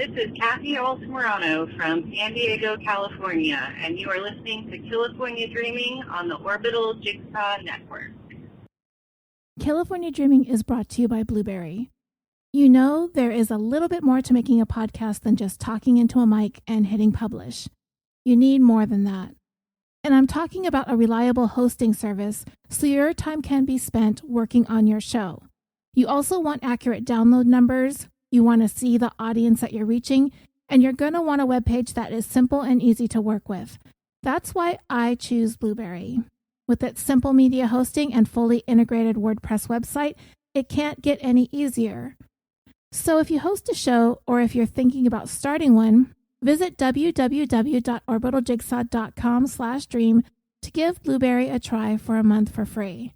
This is Kathy Altamirano from San Diego, California, and you are listening to California Dreaming on the Orbital Jigsaw Network. California Dreaming is brought to you by BLUBRRY. You know, there is a little bit more to making a podcast than just talking into a mic and hitting publish. You need more than that. And I'm talking about a reliable hosting service so your time can be spent working on your show. You also want accurate download numbers, you want to see the audience that you're reaching, and you're going to want a webpage that is simple and easy to work with. That's why I choose BLUBRRY. With its simple media hosting and fully integrated WordPress website, it can't get any easier. So if you host a show or if you're thinking about starting one, visit www.orbitaljigsaw.com/dream to give BLUBRRY a try for a month for free.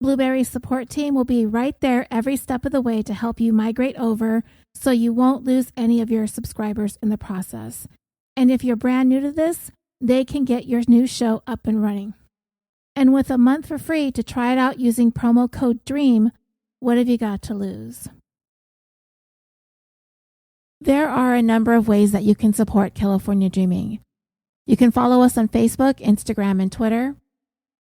BLUBRRY's support team will be right there every step of the way to help you migrate over so you won't lose any of your subscribers in the process. And if you're brand new to this, they can get your new show up and running. And with a month for free to try it out using promo code DREAM, what have you got to lose? There are a number of ways that you can support California Dreaming. You can follow us on Facebook, Instagram, and Twitter.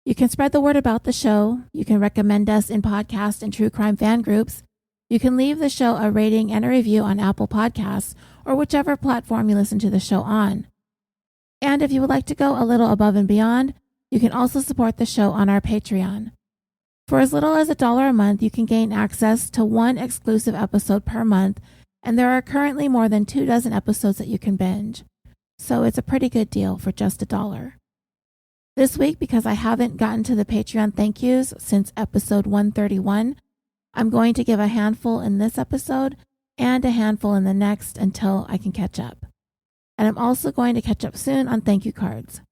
You can spread the word about the show. You can recommend us in podcast and true crime fan groups. You can leave the show a rating and a review on Apple Podcasts or whichever platform you listen to the show on. And if you would like to go a little above and beyond, you can also support the show on our Patreon. For as little as $1 a month, you can gain access to one exclusive episode per month, and there are currently more than 24 episodes that you can binge. So it's a pretty good deal for just $1. This week, because I haven't gotten to the Patreon thank yous since episode 131, I'm going to give a handful in this episode and a handful in the next until I can catch up. And I'm also going to catch up soon on thank you cards.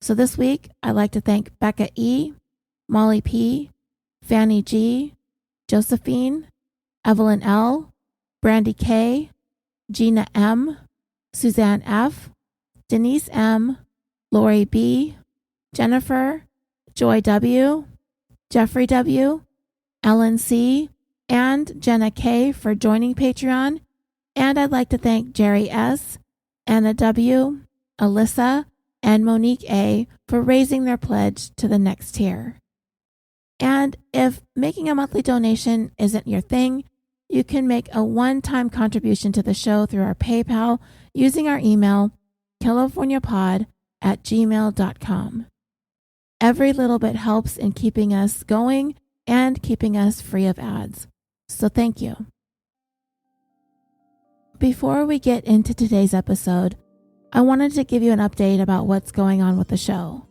So this week, I'd like to thank Becca E., Molly P., Fanny G., Josephine, Evelyn L., Brandy K., Gina M., Suzanne F., Denise M., Lori B., Jennifer, Joy W., Jeffrey W., Ellen C., and Jenna K. for joining Patreon. And I'd like to thank Jerry S., Anna W., Alyssa, and Monique A. for raising their pledge to the next tier. And if making a monthly donation isn't your thing, you can make a one-time contribution to the show through our PayPal using our email, californiapod@gmail.com. Every little bit helps in keeping us going and keeping us free of ads. So thank you. Before we get into today's episode, I wanted to give you an update about what's going on with the show.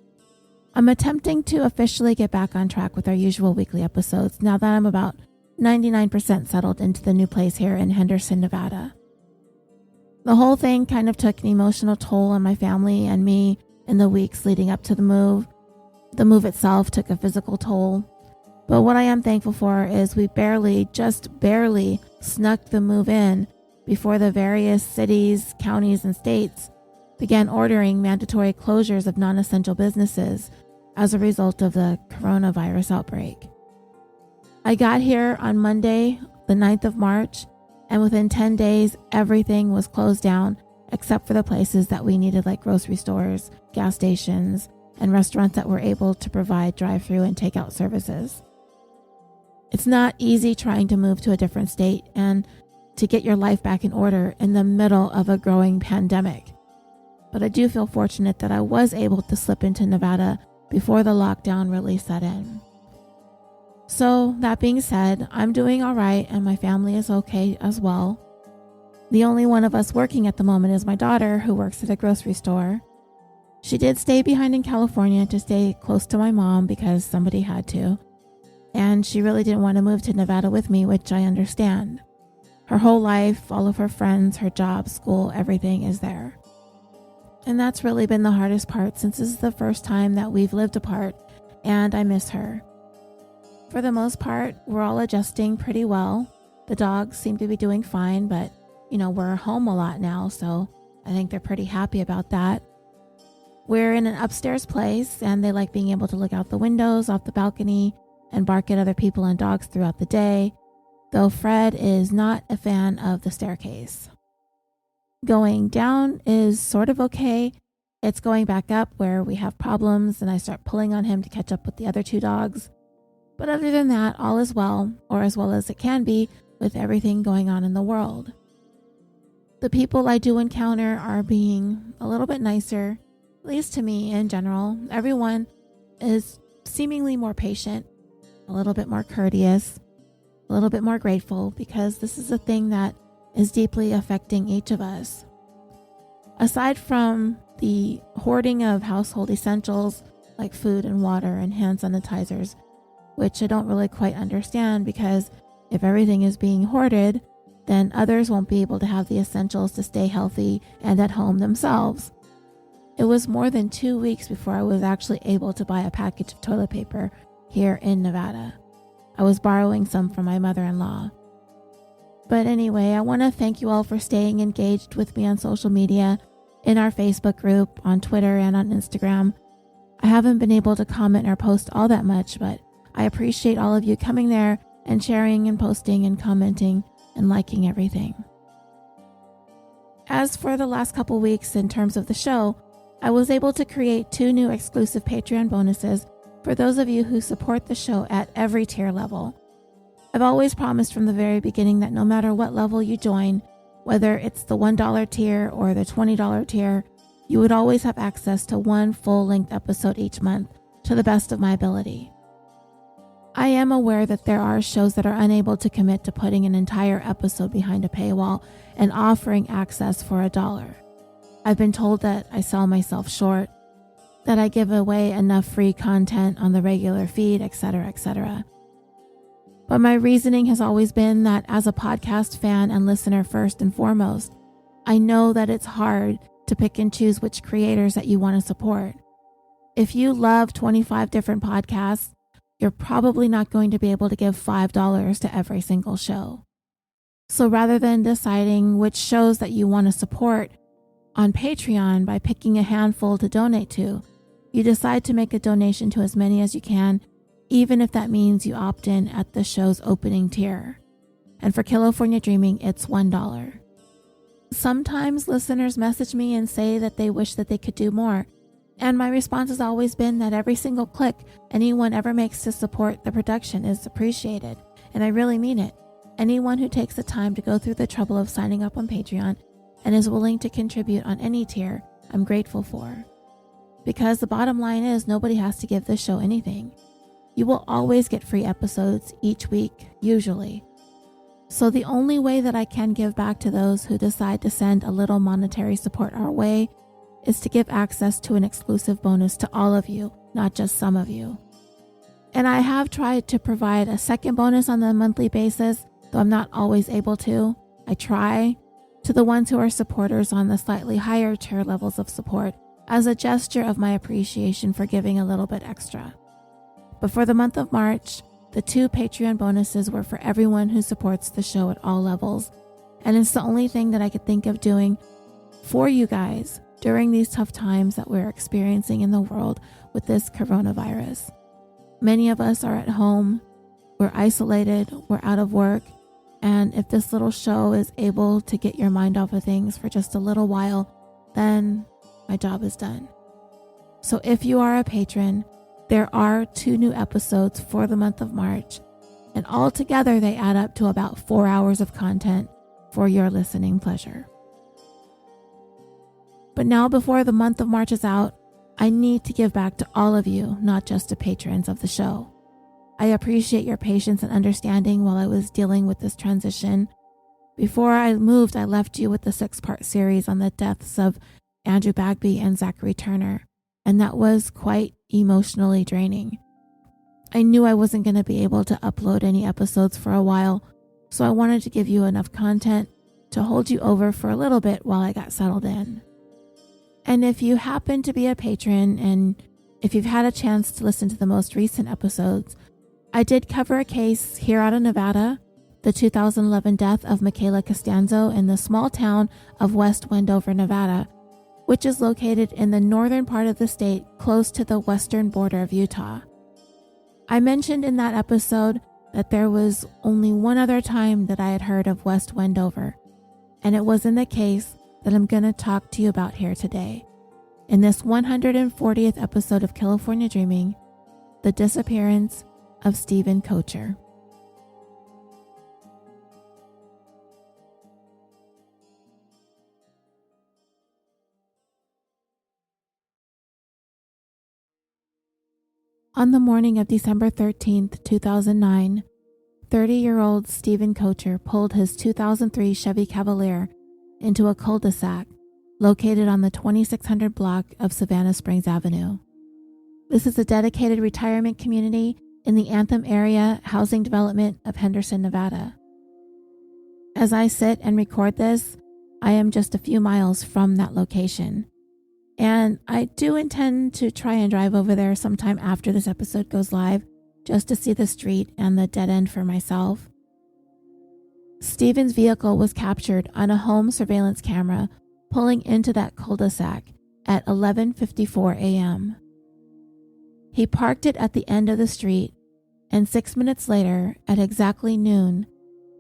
I'm attempting to officially get back on track with our usual weekly episodes now that I'm about 99% settled into the new place here in Henderson, Nevada. The whole thing kind of took an emotional toll on my family and me in the weeks leading up to the move. The move itself took a physical toll. But what I am thankful for is we just barely snuck the move in before the various cities, counties, and states began ordering mandatory closures of non-essential businesses as a result of the coronavirus outbreak. I got here on Monday, the 9th of March, and within 10 days, everything was closed down except for the places that we needed, like grocery stores, gas stations, and restaurants that were able to provide drive-through and takeout services. It's not easy trying to move to a different state and to get your life back in order in the middle of a growing pandemic. But I do feel fortunate that I was able to slip into Nevada before the lockdown really set in. So that being said, I'm doing all right and my family is okay as well. The only one of us working at the moment is my daughter, who works at a grocery store. She did stay behind in California to stay close to my mom because somebody had to. And she really didn't want to move to Nevada with me, which I understand. Her whole life, all of her friends, her job, school, everything is there. And that's really been the hardest part since this is the first time that we've lived apart, and I miss her. For the most part, we're all adjusting pretty well. The dogs seem to be doing fine, but, we're home a lot now, so I think they're pretty happy about that. We're in an upstairs place, and they like being able to look out the windows, off the balcony, and bark at other people and dogs throughout the day, though Fred is not a fan of the staircase. Going down is sort of okay. It's going back up where we have problems and I start pulling on him to catch up with the other 2 dogs. But other than that, all is well, or as well as it can be with everything going on in the world. The people I do encounter are being a little bit nicer, at least to me in general. Everyone is seemingly more patient, a little bit more courteous, a little bit more grateful, because this is a thing that is deeply affecting each of us. Aside from the hoarding of household essentials like food and water and hand sanitizers, which I don't really quite understand, because if everything is being hoarded, then others won't be able to have the essentials to stay healthy and at home themselves. It was more than 2 weeks before I was actually able to buy a package of toilet paper here in Nevada. I was borrowing some from my mother-in-law. But anyway, I want to thank you all for staying engaged with me on social media, in our Facebook group, on Twitter, and on Instagram. I haven't been able to comment or post all that much, but I appreciate all of you coming there and sharing and posting and commenting and liking everything. As for the last couple weeks in terms of the show, I was able to create 2 new exclusive Patreon bonuses for those of you who support the show at every tier level. I've always promised from the very beginning that no matter what level you join, whether it's the $1 tier or the $20 tier, you would always have access to 1 full-length episode each month to the best of my ability. I am aware that there are shows that are unable to commit to putting an entire episode behind a paywall and offering access for $1. I've been told that I sell myself short, that I give away enough free content on the regular feed, etc., etc. But my reasoning has always been that as a podcast fan and listener first and foremost, I know that it's hard to pick and choose which creators that you want to support. If you love 25 different podcasts, you're probably not going to be able to give $5 to every single show. So rather than deciding which shows that you want to support on Patreon by picking a handful to donate to, you decide to make a donation to as many as you can, even if that means you opt in at the show's opening tier. And for California Dreaming, it's $1. Sometimes listeners message me and say that they wish that they could do more. And my response has always been that every single click anyone ever makes to support the production is appreciated. And I really mean it. Anyone who takes the time to go through the trouble of signing up on Patreon and is willing to contribute on any tier, I'm grateful for. Because the bottom line is nobody has to give this show anything. You will always get free episodes each week, usually. So the only way that I can give back to those who decide to send a little monetary support our way is to give access to an exclusive bonus to all of you, not just some of you. And I have tried to provide a second bonus on a monthly basis, though I'm not always able to. I try, to the ones who are supporters on the slightly higher tier levels of support, as a gesture of my appreciation for giving a little bit extra. But for the month of March, the 2 Patreon bonuses were for everyone who supports the show at all levels, and it's the only thing that I could think of doing for you guys during these tough times that we're experiencing in the world with this coronavirus. Many of us are at home, we're isolated, we're out of work, and if this little show is able to get your mind off of things for just a little while, then my job is done. So if you are a patron, there are 2 new episodes for the month of March, and altogether they add up to about 4 hours of content for your listening pleasure. But now, before the month of March is out, I need to give back to all of you, not just to patrons of the show. I appreciate your patience and understanding while I was dealing with this transition. Before I moved, I left you with the 6-part series on the deaths of Andrew Bagby and Zachary Turner, and that was quite emotionally draining. I knew I wasn't going to be able to upload any episodes for a while, so I wanted to give you enough content to hold you over for a little bit while I got settled in. And if you happen to be a patron, and if you've had a chance to listen to the most recent episodes, I did cover a case here out of Nevada, the 2011 death of Michaela Costanzo in the small town of West Wendover, Nevada, which is located in the northern part of the state close to the western border of Utah. I mentioned in that episode that there was only one other time that I had heard of West Wendover, and it was in the case that I'm going to talk to you about here today. In this 140th episode of California Dreaming, the disappearance of Steven Koecher. On the morning of December 13th, 2009, 30-year-old Steven Koecher pulled his 2003 Chevy Cavalier into a cul-de-sac located on the 2600 block of Savannah Springs Avenue. This is a dedicated retirement community in the Anthem area housing development of Henderson, Nevada. As I sit and record this, I am just a few miles from that location. And I do intend to try and drive over there sometime after this episode goes live, just to see the street and the dead end for myself. Steven's vehicle was captured on a home surveillance camera pulling into that cul-de-sac at 11:54 a.m. He parked it at the end of the street, and 6 minutes later, at exactly noon,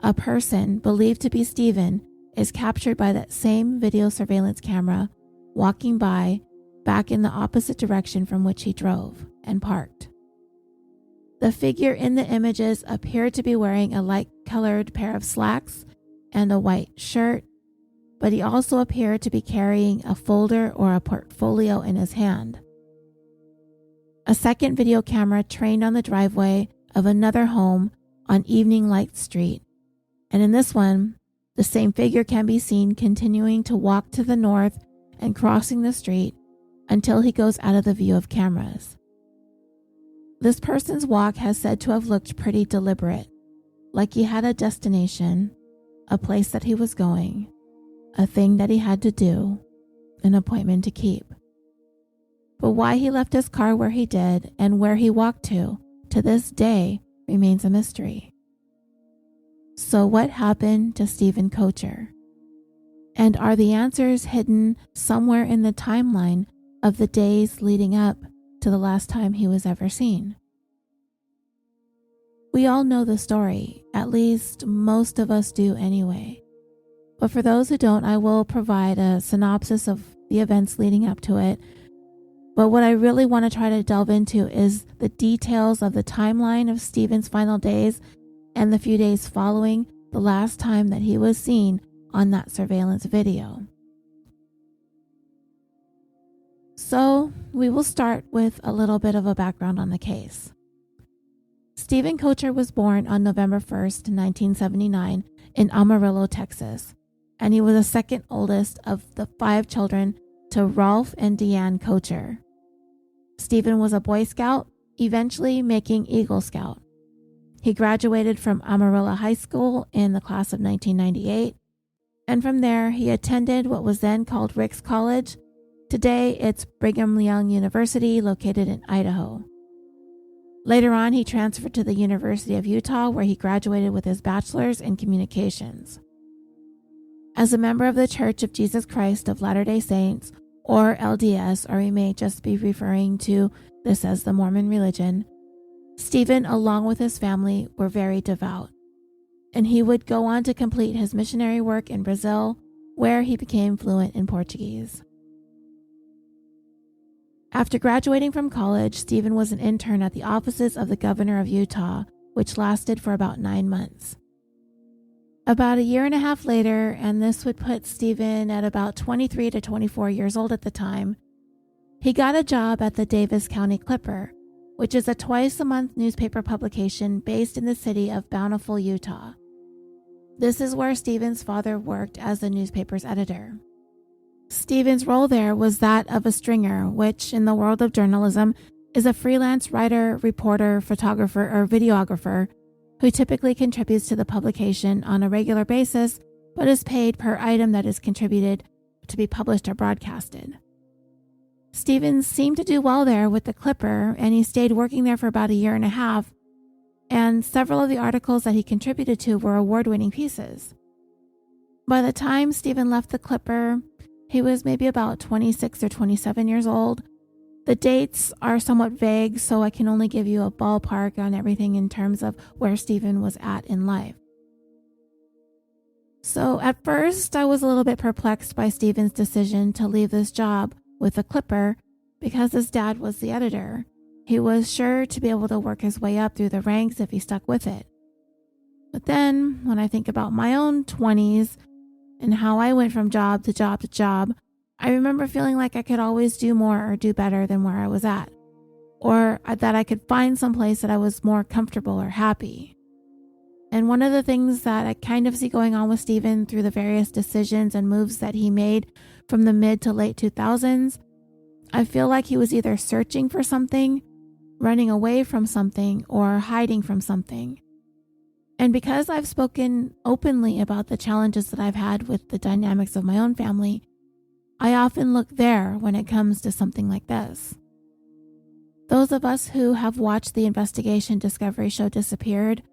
a person believed to be Steven is captured by that same video surveillance camera walking by back in the opposite direction from which he drove and parked. The figure in the images appeared to be wearing a light-colored pair of slacks and a white shirt, but he also appeared to be carrying a folder or a portfolio in his hand. A second video camera trained on the driveway of another home on Evening Light Street, and in this one, the same figure can be seen continuing to walk to the north and crossing the street until he goes out of the view of cameras. This person's walk has said to have looked pretty deliberate, like he had a destination, a place that he was going, a thing that he had to do, an appointment to keep. But why he left his car where he did and where he walked to this day, remains a mystery. So what happened to Steven Koecher? And are the answers hidden somewhere in the timeline of the days leading up to the last time he was ever seen? We all know the story, at least most of us do anyway. But for those who don't, I will provide a synopsis of the events leading up to it. But what I really want to try to delve into is the details of the timeline of Steven's final days and the few days following the last time that he was seen on that surveillance video. So we will start with a little bit of a background on the case. Steven Koecher was born on November 1st, 1979 in Amarillo, Texas, and he was the second oldest of the 5 children to Rolf and Deanne Koecher. Steven was a Boy Scout, eventually making Eagle Scout. He graduated from Amarillo High School in the class of 1998, and from there he attended what was then called Ricks College. Today it's Brigham Young University, located in Idaho. Later on, he transferred to the University of Utah, where he graduated with his bachelor's in communications. As a member of the Church of Jesus Christ of Latter-day Saints, or LDS, or we may just be referring to this as the Mormon religion, Steven, along with his family, were very devout, and he would go on to complete his missionary work in Brazil, where he became fluent in Portuguese. After graduating from college, Steven was an intern at the offices of the governor of Utah, which lasted for about 9 months. About a year and a half later, and this would put Steven at about 23 to 24 years old at the time, he got a job at the Davis County Clipper, which is a twice-a-month newspaper publication based in the city of Bountiful, Utah. This is where Steven's father worked as the newspaper's editor. Steven's role there was that of a stringer, which in the world of journalism is a freelance writer, reporter, photographer, or videographer who typically contributes to the publication on a regular basis, but is paid per item that is contributed to be published or broadcasted. Steven seemed to do well there with the Clipper, and he stayed working there for about a year and a half, and several of the articles that he contributed to were award-winning pieces. By the time Steven left the Clipper, he was maybe about 26 or 27 years old. The dates are somewhat vague, so I can only give you a ballpark on everything in terms of where Steven was at in life. So at first, I was a little bit perplexed by Steven's decision to leave this job with the Clipper because his dad was the editor. He was sure to be able to work his way up through the ranks if he stuck with it. But then, when I think about my own 20s and how I went from job to job to job, I remember feeling like I could always do more or do better than where I was at, or that I could find some place that I was more comfortable or happy. And one of the things that I kind of see going on with Steven through the various decisions and moves that he made from the mid to late 2000s, I feel like he was either searching for something, running away from something, or hiding from something. And because I've spoken openly about the challenges that I've had with the dynamics of my own family, I often look there when it comes to something like this. Those of us who have watched the investigation Discovery show Disappeared,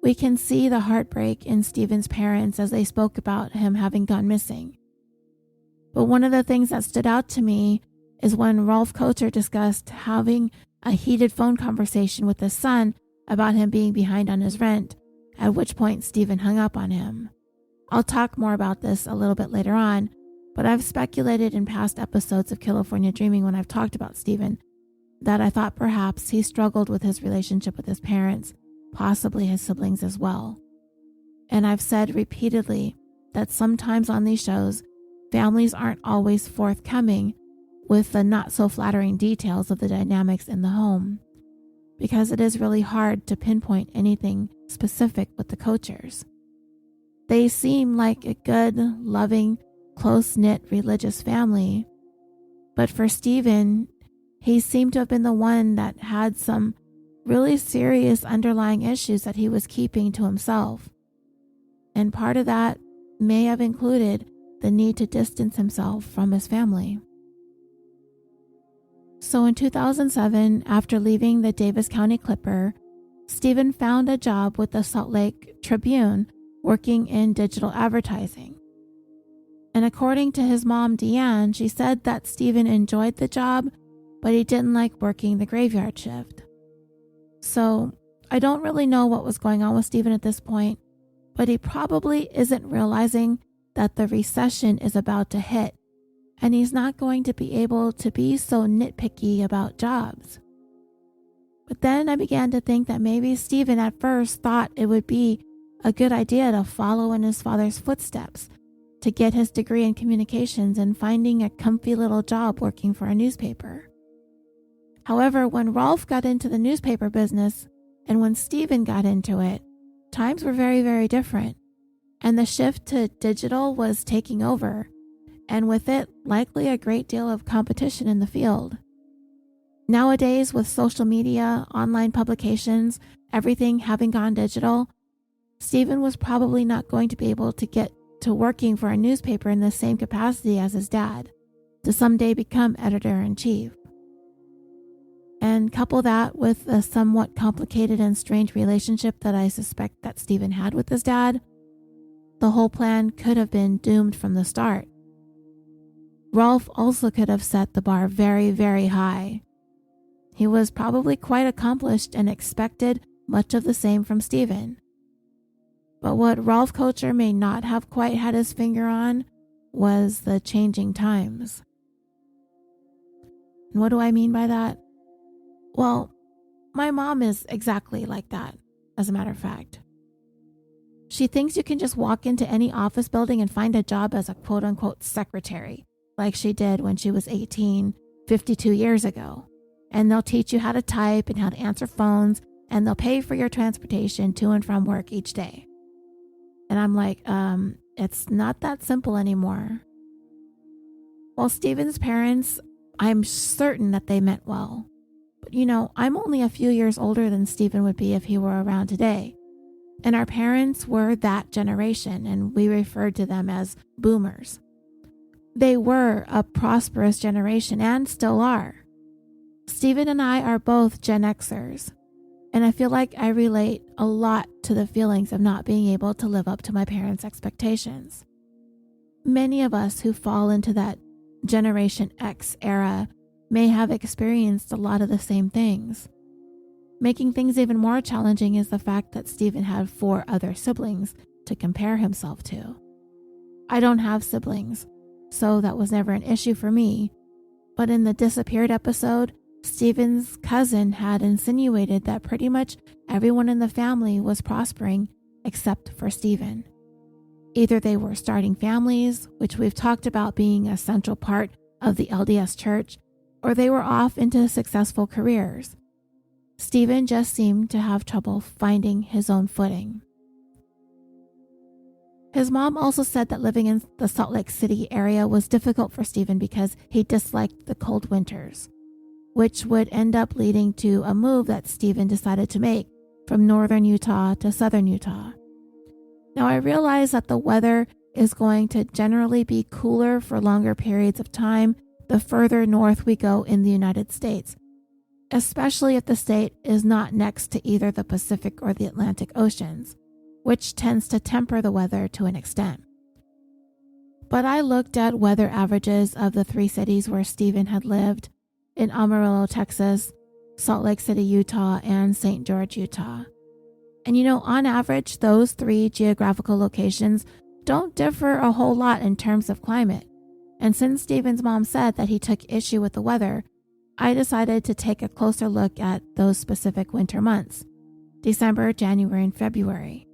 we can see the heartbreak in Steven's parents as they spoke about him having gone missing. But one of the things that stood out to me is when Rolf Koecher discussed having a heated phone conversation with his son about him being behind on his rent, at which point Steven hung up on him. I'll talk more about this a little bit later on, but I've speculated in past episodes of California Dreaming when I've talked about Steven that I thought perhaps he struggled with his relationship with his parents, possibly his siblings as well. And I've said repeatedly that sometimes on these shows, families aren't always forthcoming with the not so flattering details of the dynamics in the home, because it is really hard to pinpoint anything specific with the Koechers. They seem like a good, loving, close-knit religious family, but for Steven, he seemed to have been the one that had some really serious underlying issues that he was keeping to himself. And part of that may have included the need to distance himself from his family. So in 2007, after leaving the Davis County Clipper, Steven found a job with the Salt Lake Tribune working in digital advertising. And according to his mom, Deanne, she said that Steven enjoyed the job, but he didn't like working the graveyard shift. So I don't really know what was going on with Steven at this point, but he probably isn't realizing that the recession is about to hit, and he's not going to be able to be so nitpicky about jobs. But then I began to think that maybe Steven at first thought it would be a good idea to follow in his father's footsteps, to get his degree in communications and finding a comfy little job working for a newspaper. However, when Rolf got into the newspaper business and when Steven got into it, times were very, very different, and the shift to digital was taking over, and with it, likely a great deal of competition in the field. Nowadays, with social media, online publications, everything having gone digital, Steven was probably not going to be able to get to working for a newspaper in the same capacity as his dad, to someday become editor-in-chief. And couple that with a somewhat complicated and strained relationship that I suspect that Steven had with his dad, the whole plan could have been doomed from the start. Rolf also could have set the bar very, very high. He was probably quite accomplished and expected much of the same from Steven. But what Rolf Koecher may not have quite had his finger on was the changing times. And what do I mean by that? Well, my mom is exactly like that, as a matter of fact. She thinks you can just walk into any office building and find a job as a quote-unquote secretary, like she did when she was 18, 52 years ago. And they'll teach you how to type and how to answer phones, and they'll pay for your transportation to and from work each day. And I'm like, it's not that simple anymore. Well, Steven's parents, I'm certain that they meant well. But I'm only a few years older than Steven would be if he were around today. And our parents were that generation, and we referred to them as boomers. They were a prosperous generation and still are. Steven and I are both Gen Xers, and I feel like I relate a lot to the feelings of not being able to live up to my parents' expectations. Many of us who fall into that Generation X era may have experienced a lot of the same things. Making things even more challenging is the fact that Steven had 4 other siblings to compare himself to. I don't have siblings, so that was never an issue for me, but in the Disappeared episode, Steven's cousin had insinuated that pretty much everyone in the family was prospering except for Steven. Either they were starting families, which we've talked about being a central part of the LDS Church, or they were off into successful careers. Steven just seemed to have trouble finding his own footing. His mom also said that living in the Salt Lake City area was difficult for Steven because he disliked the cold winters, which would end up leading to a move that Steven decided to make from northern Utah to southern Utah. Now, I realize that the weather is going to generally be cooler for longer periods of time the further north we go in the United States, especially if the state is not next to either the Pacific or the Atlantic Oceans, which tends to temper the weather to an extent. But I looked at weather averages of the three cities where Steven had lived, in Amarillo, Texas, Salt Lake City, Utah, and St. George, Utah. And on average, those three geographical locations don't differ a whole lot in terms of climate. And since Steven's mom said that he took issue with the weather, I decided to take a closer look at those specific winter months, December, January, and February.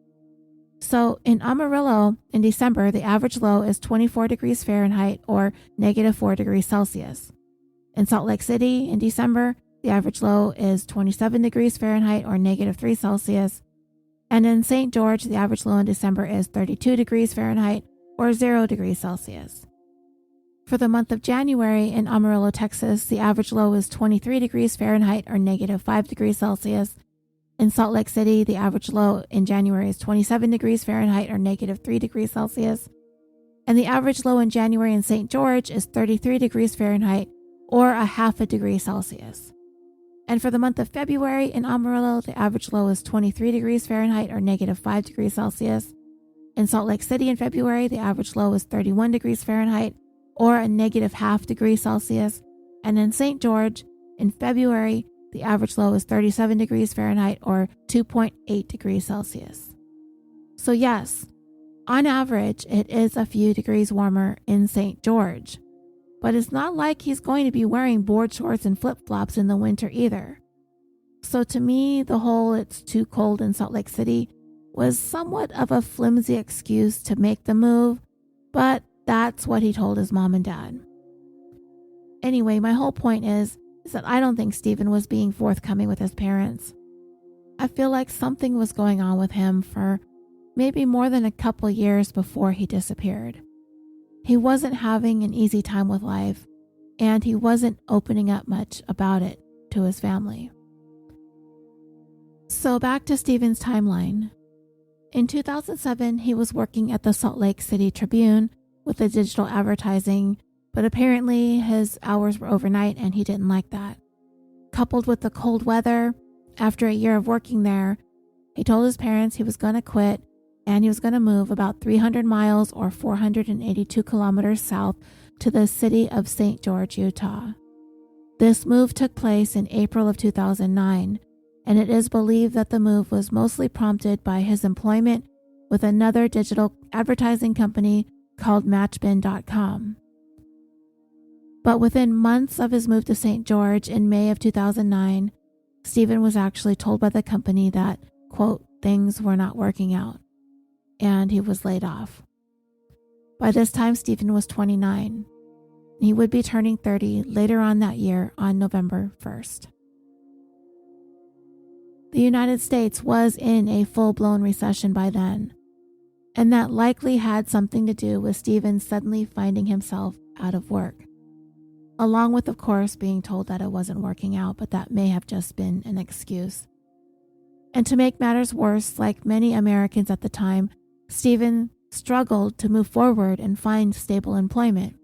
So in Amarillo, in December, the average low is 24 degrees Fahrenheit or -4 degrees Celsius. In Salt Lake City, in December, the average low is 27 degrees Fahrenheit or -3 Celsius. And in St. George, the average low in December is 32 degrees Fahrenheit or 0 degrees Celsius. For the month of January in Amarillo, Texas, the average low is 23 degrees Fahrenheit or -5 degrees Celsius. In Salt Lake City, the average low in January is 27 degrees Fahrenheit or -3 degrees Celsius. And the average low in January in St. George is 33 degrees Fahrenheit or a half a degree Celsius. And for the month of February in Amarillo, the average low is 23 degrees Fahrenheit or -5 degrees Celsius. In Salt Lake City in February, the average low is 31 degrees Fahrenheit or a -0.5 degree Celsius. And in St. George in February, the average low is 37 degrees Fahrenheit or 2.8 degrees Celsius. So yes, on average, it is a few degrees warmer in St. George. But it's not like he's going to be wearing board shorts and flip-flops in the winter either. So to me, the whole "it's too cold in Salt Lake City" was somewhat of a flimsy excuse to make the move, but that's what he told his mom and dad. Anyway, my whole point is that I don't think Steven was being forthcoming with his parents. I feel like something was going on with him for maybe more than a couple years before he disappeared. He wasn't having an easy time with life, and he wasn't opening up much about it to his family. So back to Steven's timeline. In 2007, he was working at the Salt Lake City Tribune with the digital advertising, but apparently his hours were overnight and he didn't like that. Coupled with the cold weather, after a year of working there, he told his parents he was going to quit and he was going to move about 300 miles or 482 kilometers south to the city of St. George, Utah. This move took place in April of 2009, and it is believed that the move was mostly prompted by his employment with another digital advertising company called Matchbin.com. But within months of his move to St. George in May of 2009, Steven was actually told by the company that, quote, things were not working out, and he was laid off. By this time, Steven was 29. He would be turning 30 later on that year on November 1st. The United States was in a full-blown recession by then, and that likely had something to do with Steven suddenly finding himself out of work, along with, of course, being told that it wasn't working out, but that may have just been an excuse. And to make matters worse, like many Americans at the time, Steven struggled to move forward and find stable employment.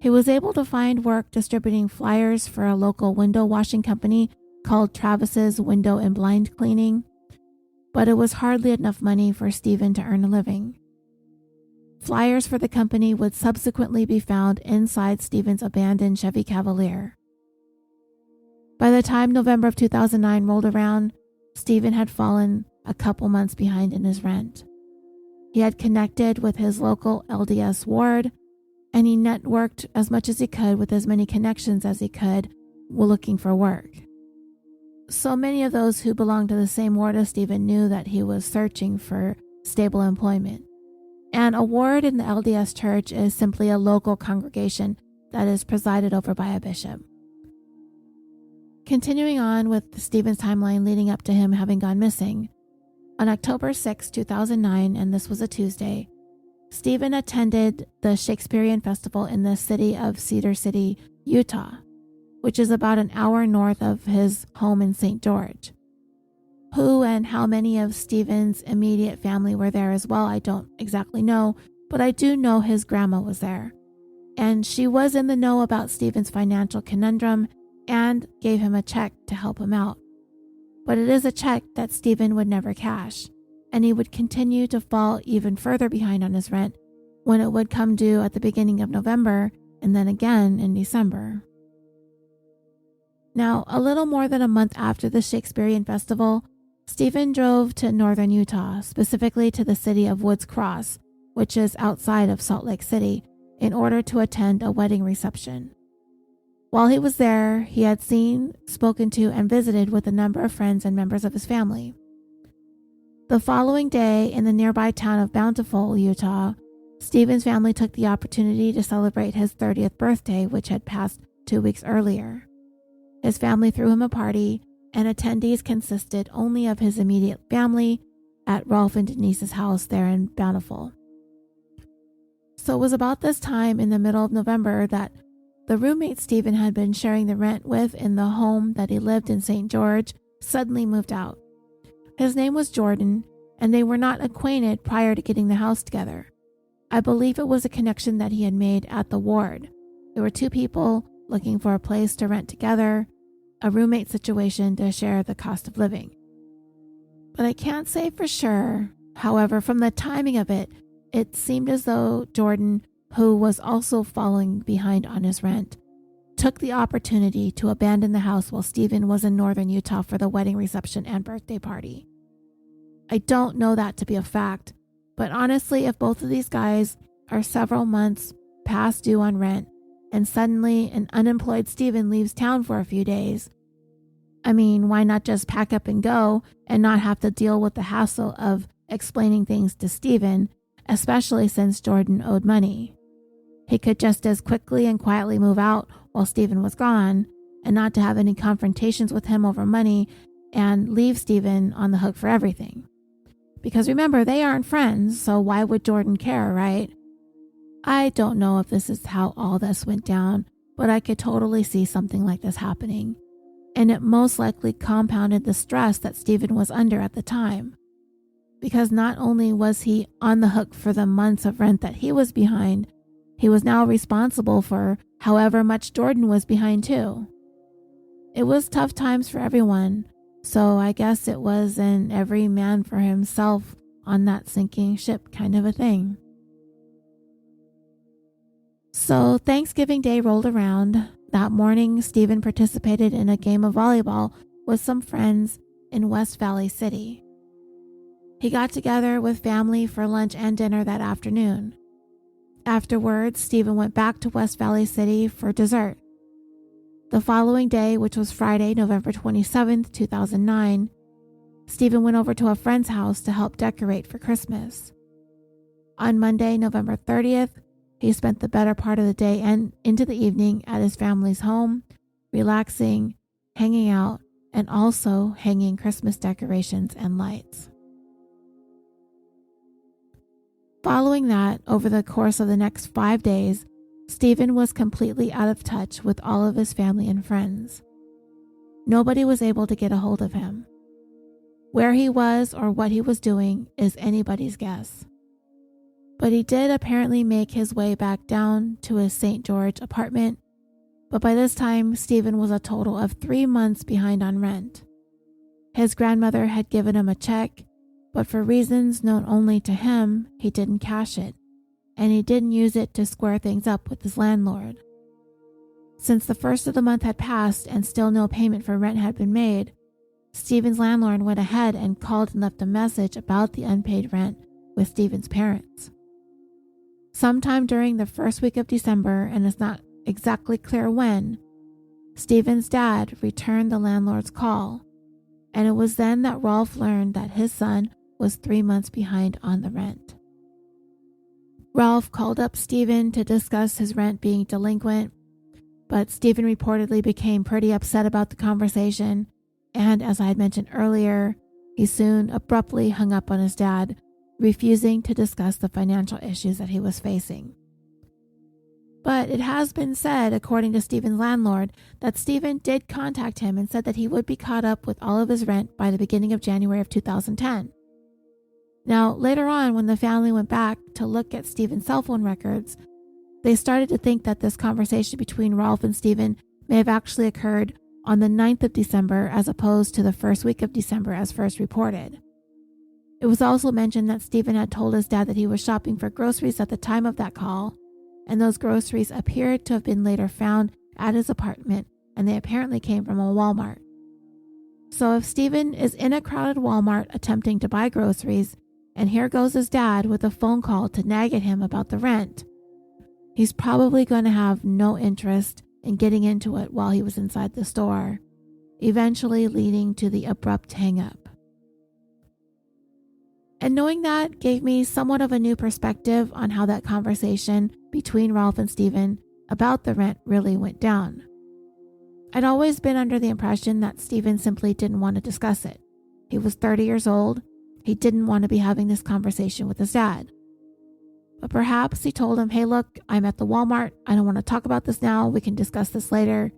He was able to find work distributing flyers for a local window washing company called Travis's Window and Blind Cleaning, but it was hardly enough money for Steven to earn a living. Flyers for the company would subsequently be found inside Steven's abandoned Chevy Cavalier. By the time November of 2009 rolled around, Steven had fallen a couple months behind in his rent. He had connected with his local LDS ward, and he networked as much as he could with as many connections as he could while looking for work. So many of those who belonged to the same ward as Steven knew that he was searching for stable employment. And a ward in the LDS church is simply a local congregation that is presided over by a bishop. Continuing on with Steven's timeline leading up to him having gone missing, on October 6, 2009, and this was a Tuesday, Steven attended the Shakespearean Festival in the city of Cedar City, Utah, which is about an hour north of his home in St. George. Who and how many of Steven's immediate family were there as well, I don't exactly know, but I do know his grandma was there. And she was in the know about Steven's financial conundrum and gave him a check to help him out. But it is a check that Steven would never cash, and he would continue to fall even further behind on his rent when it would come due at the beginning of November and then again in December. Now, a little more than a month after the Shakespearean Festival, Steven drove to northern Utah, specifically to the city of Woods Cross, which is outside of Salt Lake City, in order to attend a wedding reception. While he was there, he had seen, spoken to, and visited with a number of friends and members of his family. The following day, in the nearby town of Bountiful, Utah, Steven's family took the opportunity to celebrate his 30th birthday, which had passed 2 weeks earlier. His family threw him a party, and attendees consisted only of his immediate family at Rolf and Denise's house there in Bountiful. So it was about this time in the middle of November that the roommate Steven had been sharing the rent with in the home that he lived in St. George suddenly moved out. His name was Jordan, and they were not acquainted prior to getting the house together. I believe it was a connection that he had made at the ward. There were two people looking for a place to rent together, a roommate situation to share the cost of living. But I can't say for sure. However, from the timing of it, it seemed as though Jordan, who was also falling behind on his rent, took the opportunity to abandon the house while Steven was in northern Utah for the wedding reception and birthday party. I don't know that to be a fact, but honestly, if both of these guys are several months past due on rent, and suddenly an unemployed Steven leaves town for a few days, I mean, why not just pack up and go and not have to deal with the hassle of explaining things to Steven, especially since Jordan owed money? He could just as quickly and quietly move out while Steven was gone and not to have any confrontations with him over money and leave Steven on the hook for everything. Because remember, they aren't friends, so why would Jordan care, right? I don't know if this is how all this went down, but I could totally see something like this happening. And it most likely compounded the stress that Steven was under at the time. Because not only was he on the hook for the months of rent that he was behind, he was now responsible for however much Jordan was behind too. It was tough times for everyone, so I guess it was an every man for himself on that sinking ship kind of a thing. So Thanksgiving Day rolled around. That morning, Steven participated in a game of volleyball with some friends in West Valley City. He got together with family for lunch and dinner that afternoon. Afterwards, Steven went back to West Valley City for dessert. The following day, which was Friday, November 27th, 2009, Steven went over to a friend's house to help decorate for Christmas. On Monday, November 30th, he spent the better part of the day and into the evening at his family's home, relaxing, hanging out, and also hanging Christmas decorations and lights. Following that, over the course of the next 5 days, Steven was completely out of touch with all of his family and friends. Nobody was able to get a hold of him. Where he was or what he was doing is anybody's guess. But he did apparently make his way back down to his St. George apartment, but by this time, Steven was a total of 3 months behind on rent. His grandmother had given him a check, but for reasons known only to him, he didn't cash it, and he didn't use it to square things up with his landlord. Since the first of the month had passed and still no payment for rent had been made, Steven's landlord went ahead and called and left a message about the unpaid rent with Steven's parents. Sometime during the first week of December, and it's not exactly clear when, Steven's dad returned the landlord's call, and it was then that Rolf learned that his son was 3 months behind on the rent. Rolf called up Steven to discuss his rent being delinquent, but Steven reportedly became pretty upset about the conversation, and as I had mentioned earlier, he soon abruptly hung up on his dad, refusing to discuss the financial issues that he was facing. But it has been said, according to Steven's landlord, that Steven did contact him and said that he would be caught up with all of his rent by the beginning of January of 2010. Now, later on, when the family went back to look at Steven's cell phone records, they started to think that this conversation between Rolf and Steven may have actually occurred on the 9th of December as opposed to the first week of December as first reported. It was also mentioned that Steven had told his dad that he was shopping for groceries at the time of that call, and those groceries appeared to have been later found at his apartment, and they apparently came from a Walmart. So if Steven is in a crowded Walmart attempting to buy groceries, and here goes his dad with a phone call to nag at him about the rent, he's probably going to have no interest in getting into it while he was inside the store, eventually leading to the abrupt hang-up. And knowing that gave me somewhat of a new perspective on how that conversation between Rolf and Steven about the rent really went down. I'd always been under the impression that Steven simply didn't want to discuss it. He was 30 years old. He didn't want to be having this conversation with his dad. But perhaps he told him, hey, look, I'm at the Walmart. I don't want to talk about this now. We can discuss this later.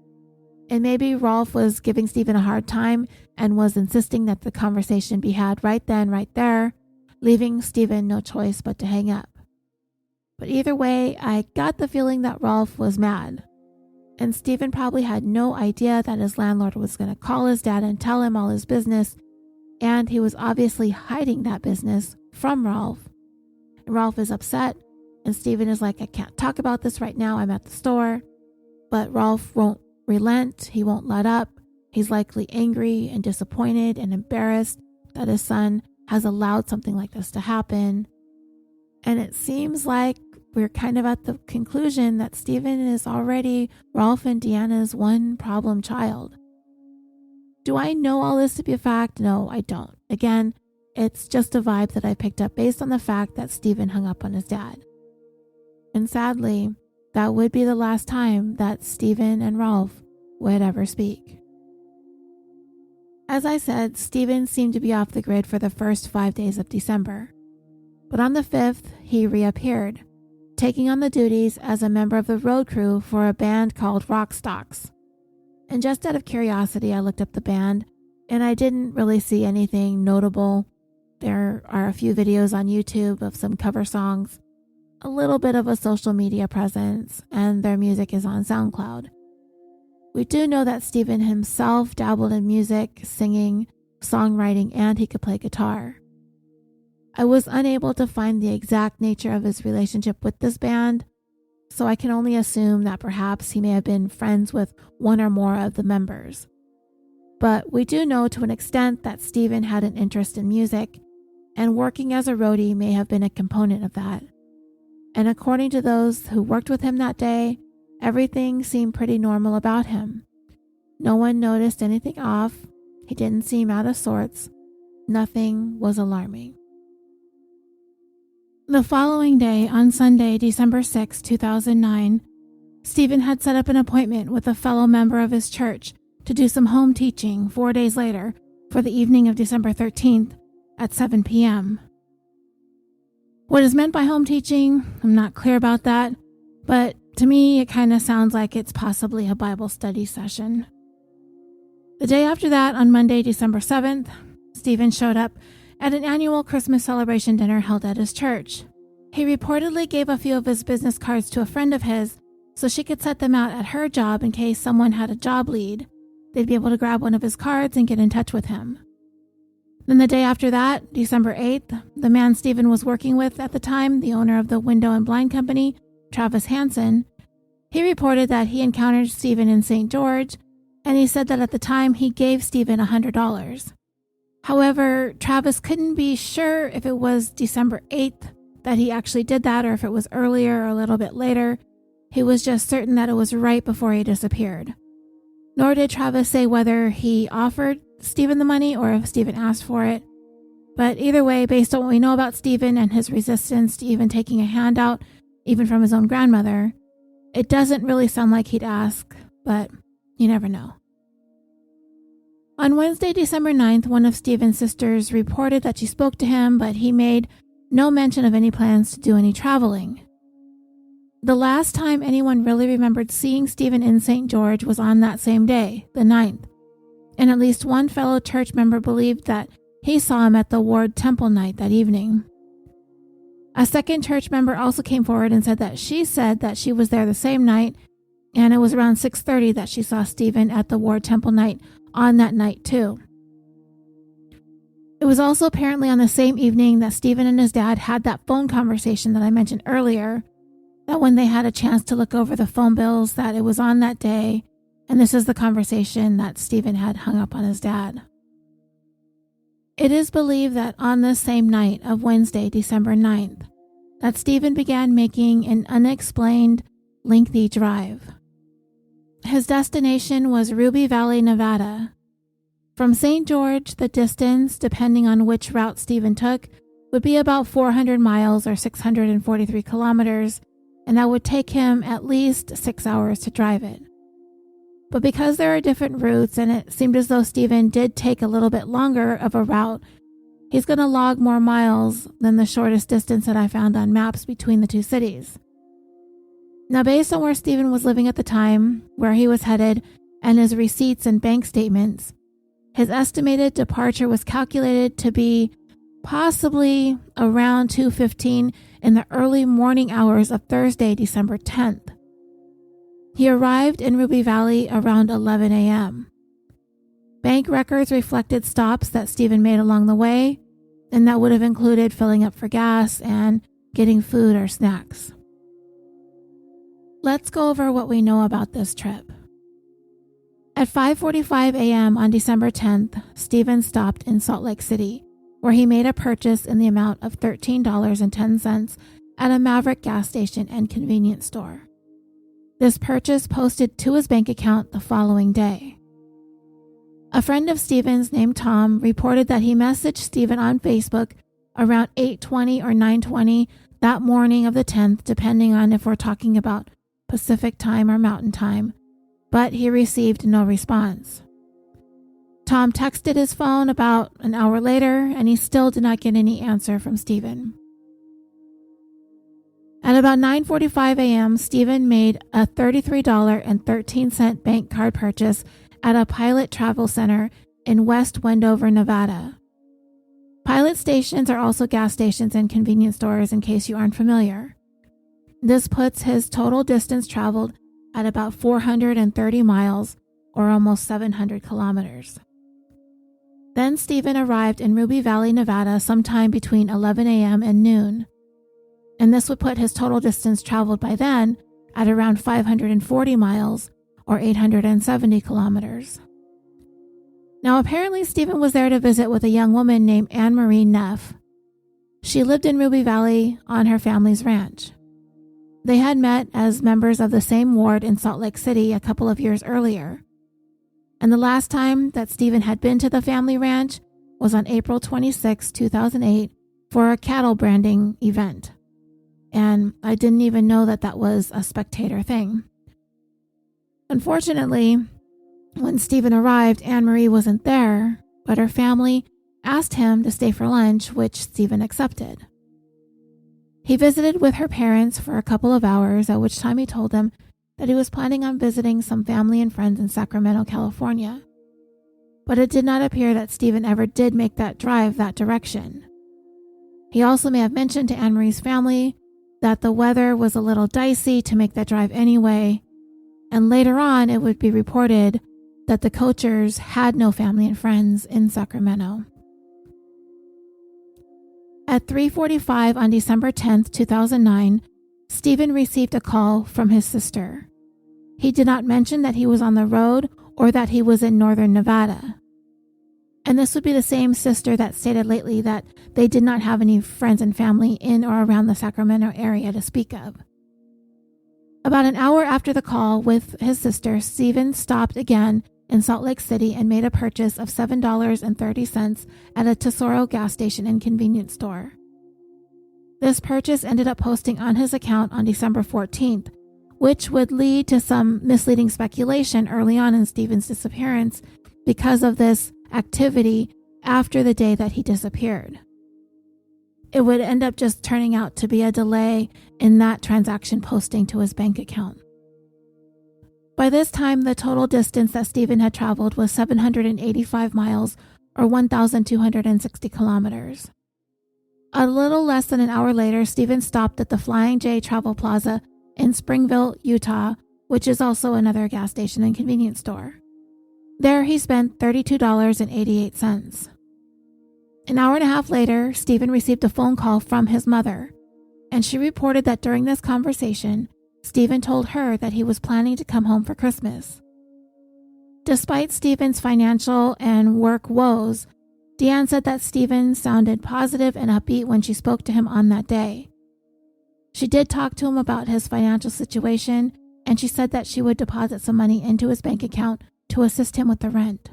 And maybe Rolf was giving Steven a hard time and was insisting that the conversation be had right then, right there, leaving Steven no choice but to hang up. But either way, I got the feeling that Rolf was mad. And Steven probably had no idea that his landlord was going to call his dad and tell him all his business, and he was obviously hiding that business from Rolf. And Rolf is upset, and Steven is like, I can't talk about this right now, I'm at the store. But Rolf won't relent, he won't let up. He's likely angry and disappointed and embarrassed that his son has allowed something like this to happen. And it seems like we're kind of at the conclusion that Steven is already Rolf and Deanna's one problem child. Do I know all this to be a fact? No, I don't. Again, it's just a vibe that I picked up based on the fact that Steven hung up on his dad. And sadly, that would be the last time that Steven and Rolf would ever speak. As I said, Steven seemed to be off the grid for the first 5 days of December. But on the 5th, he reappeared, taking on the duties as a member of the road crew for a band called Rock Stocks. And just out of curiosity, I looked up the band, and I didn't really see anything notable. There are a few videos on YouTube of some cover songs, a little bit of a social media presence, and their music is on SoundCloud. We do know that Steven himself dabbled in music, singing, songwriting, and he could play guitar. I was unable to find the exact nature of his relationship with this band, so I can only assume that perhaps he may have been friends with one or more of the members. But we do know to an extent that Steven had an interest in music, and working as a roadie may have been a component of that. And according to those who worked with him that day, everything seemed pretty normal about him. No one noticed anything off. He didn't seem out of sorts. Nothing was alarming. The following day, on Sunday, December 6, 2009, Steven had set up an appointment with a fellow member of his church to do some home teaching 4 days later for the evening of December 13th at 7 p.m. What is meant by home teaching, I'm not clear about that, but to me, it kind of sounds like it's possibly a Bible study session. The day after that, on Monday, December 7th, Steven showed up at an annual Christmas celebration dinner held at his church. He reportedly gave a few of his business cards to a friend of his so she could set them out at her job in case someone had a job lead. They'd be able to grab one of his cards and get in touch with him. Then the day after that, December 8th, the man Steven was working with at the time, the owner of the window and blind company, Travis Hansen, he reported that he encountered Steven in St. George, and he said that at the time he gave Steven $100. However, Travis couldn't be sure if it was December 8th that he actually did that or if it was earlier or a little bit later. He was just certain that it was right before he disappeared. Nor did Travis say whether he offered Steven the money or if Steven asked for it. But either way, based on what we know about Steven and his resistance to even taking a handout, even from his own grandmother, it doesn't really sound like he'd ask, but you never know. On Wednesday, December 9th, one of Steven's sisters reported that she spoke to him, but he made no mention of any plans to do any traveling. The last time anyone really remembered seeing Steven in St. George was on that same day, the 9th, and at least one fellow church member believed that he saw him at the Ward Temple night that evening. A second church member also came forward and said that she was there the same night, and it was around 6:30 that she saw Steven at the Ward Temple night on that night too. It was also apparently on the same evening that Steven and his dad had that phone conversation that I mentioned earlier, that when they had a chance to look over the phone bills that it was on that day, and this is the conversation that Steven had hung up on his dad. It is believed that on this same night of Wednesday, December 9th, that Steven began making an unexplained, lengthy drive. His destination was Ruby Valley, Nevada. From St. George, the distance, depending on which route Steven took, would be about 400 miles or 643 kilometers, and that would take him at least 6 hours to drive it. But because there are different routes and it seemed as though Steven did take a little bit longer of a route, he's going to log more miles than the shortest distance that I found on maps between the two cities. Now, based on where Steven was living at the time, where he was headed, and his receipts and bank statements, his estimated departure was calculated to be possibly around 2:15 in the early morning hours of Thursday, December 10th. He arrived in Ruby Valley around 11 a.m. Bank records reflected stops that Steven made along the way, and that would have included filling up for gas and getting food or snacks. Let's go over what we know about this trip. At 5:45 a.m. on December 10th, Steven stopped in Salt Lake City, where he made a purchase in the amount of $13.10 at a Maverick gas station and convenience store. This purchase posted to his bank account the following day. A friend of Steven's named Tom reported that he messaged Steven on Facebook around 8:20 or 9:20 that morning of the 10th, depending on if we're talking about Pacific time or Mountain time, but he received no response. Tom texted his phone about an hour later, and he still did not get any answer from Steven. At about 9:45 a.m., Steven made a $33.13 bank card purchase at a Pilot Travel Center in West Wendover, Nevada. Pilot stations are also gas stations and convenience stores in case you aren't familiar. This puts his total distance traveled at about 430 miles or almost 700 kilometers. Then Steven arrived in Ruby Valley, Nevada sometime between 11 a.m. and noon, and this would put his total distance traveled by then at around 540 miles or 870 kilometers. Now, apparently Steven was there to visit with a young woman named Anne Marie Neff. She lived in Ruby Valley on her family's ranch. They had met as members of the same ward in Salt Lake City a couple of years earlier. And the last time that Steven had been to the family ranch was on April 26, 2008 for a cattle branding event. And I didn't even know that that was a spectator thing. Unfortunately, when Steven arrived, Anne-Marie wasn't there, but her family asked him to stay for lunch, which Steven accepted. He visited with her parents for a couple of hours, at which time he told them that he was planning on visiting some family and friends in Sacramento, California. But it did not appear that Steven ever did make that drive that direction. He also may have mentioned to Anne-Marie's family that the weather was a little dicey to make that drive anyway, and later on it would be reported that the Koechers had no family and friends in Sacramento. At 3:45 on December 10th, 2009, Steven received a call from his sister. He did not mention that he was on the road or that he was in northern Nevada. And this would be the same sister that stated lately that they did not have any friends and family in or around the Sacramento area to speak of. About an hour after the call with his sister, Steven stopped again in Salt Lake City and made a purchase of $7.30 at a Tesoro gas station and convenience store. This purchase ended up posting on his account on December 14th, which would lead to some misleading speculation early on in Steven's disappearance because of this activity after the day that he disappeared. It would end up just turning out to be a delay in that transaction posting to his bank account. By this time, the total distance that Steven had traveled was 785 miles or 1,260 kilometers. A little less than an hour later, Steven stopped at the Flying J Travel Plaza in Springville, Utah, which is also another gas station and convenience store. There he spent $32.88. An hour and a half later, Steven received a phone call from his mother, and she reported that during this conversation, Steven told her that he was planning to come home for Christmas. Despite Steven's financial and work woes, Deanne said that Steven sounded positive and upbeat when she spoke to him on that day. She did talk to him about his financial situation, and she said that she would deposit some money into his bank account to assist him with the rent.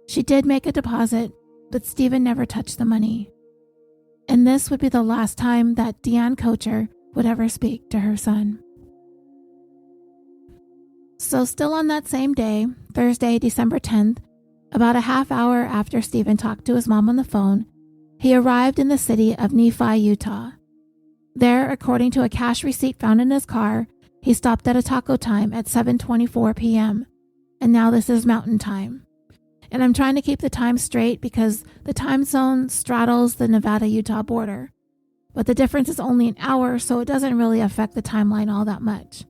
She did make a deposit, but Steven never touched the money. And this would be the last time that Deanne Koecher would ever speak to her son. So still on that same day, Thursday, December 10th, about a half hour after Steven talked to his mom on the phone, he arrived in the city of Nephi, Utah. There, according to a cash receipt found in his car, he stopped at a taco time at 7:24 p.m., and now this is Mountain Time. And I'm trying to keep the time straight because the time zone straddles the Nevada-Utah border. But the difference is only an hour, so it doesn't really affect the timeline all that much.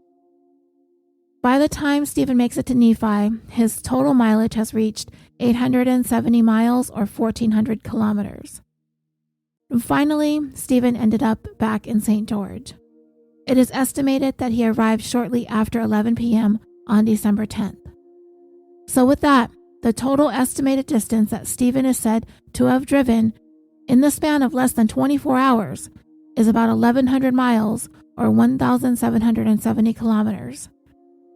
By the time Steven makes it to Nephi, his total mileage has reached 870 miles or 1,400 kilometers. And finally, Steven ended up back in St. George. It is estimated that he arrived shortly after 11 p.m. on December 10th. So with that, the total estimated distance that Steven is said to have driven in the span of less than 24 hours is about 1,100 miles or 1,770 kilometers.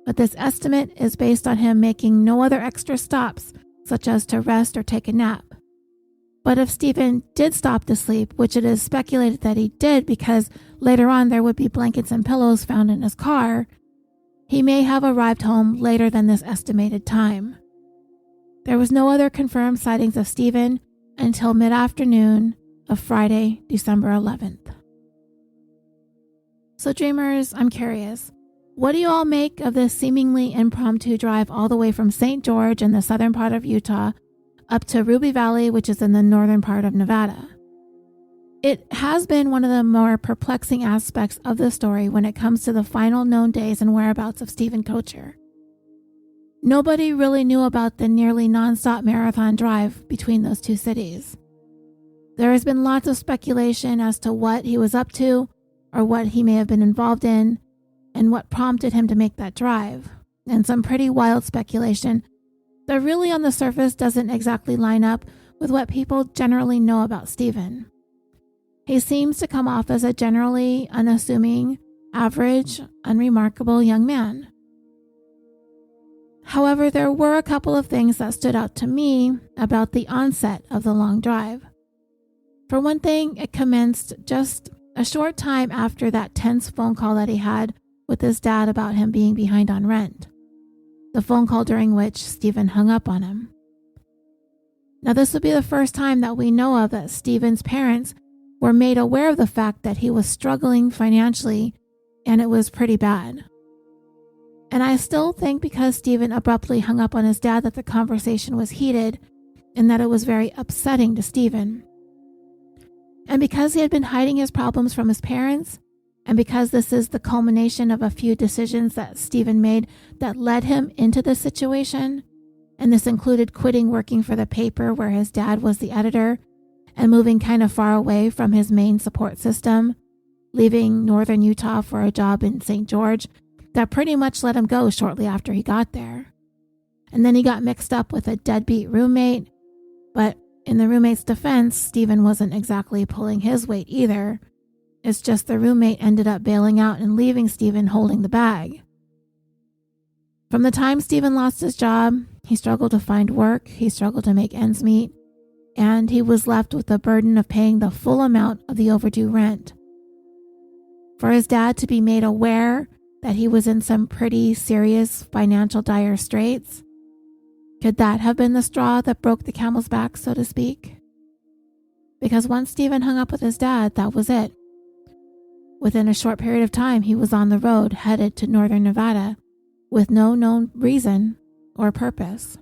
But this estimate is based on him making no other extra stops, such as to rest or take a nap. But if Steven did stop to sleep, which it is speculated that he did because later on there would be blankets and pillows found in his car, he may have arrived home later than this estimated time. There was no other confirmed sightings of Steven until mid-afternoon of Friday, December 11th. So dreamers, I'm curious, what do you all make of this seemingly impromptu drive all the way from St. George in the southern part of Utah up to Ruby Valley, which is in the northern part of Nevada? It has been one of the more perplexing aspects of the story when it comes to the final known days and whereabouts of Steven Koecher. Nobody really knew about the nearly nonstop marathon drive between those two cities. There has been lots of speculation as to what he was up to or what he may have been involved in and what prompted him to make that drive, and some pretty wild speculation that really on the surface doesn't exactly line up with what people generally know about Steven. He seems to come off as a generally unassuming, average, unremarkable young man. However, there were a couple of things that stood out to me about the onset of the long drive. For one thing, it commenced just a short time after that tense phone call that he had with his dad about him being behind on rent. The phone call during which Steven hung up on him. Now, this would be the first time that we know of that Steven's parents were made aware of the fact that he was struggling financially, and it was pretty bad. And I still think because Steven abruptly hung up on his dad that the conversation was heated and that it was very upsetting to Steven. And because he had been hiding his problems from his parents, and because this is the culmination of a few decisions that Steven made that led him into this situation, and this included quitting working for the paper where his dad was the editor and moving kind of far away from his main support system, leaving northern Utah for a job in St. George that pretty much let him go shortly after he got there. And then he got mixed up with a deadbeat roommate, But in the roommate's defense, Steven wasn't exactly pulling his weight either. It's just the roommate ended up bailing out and leaving Steven holding the bag. From the time Steven lost his job, he struggled to find work, he struggled to make ends meet, and he was left with the burden of paying the full amount of the overdue rent. For his dad to be made aware that he was in some pretty serious financial dire straits, could that have been the straw that broke the camel's back, so to speak? Because once Steven hung up with his dad, that was it. Within a short period of time, he was on the road headed to northern Nevada with no known reason or purpose.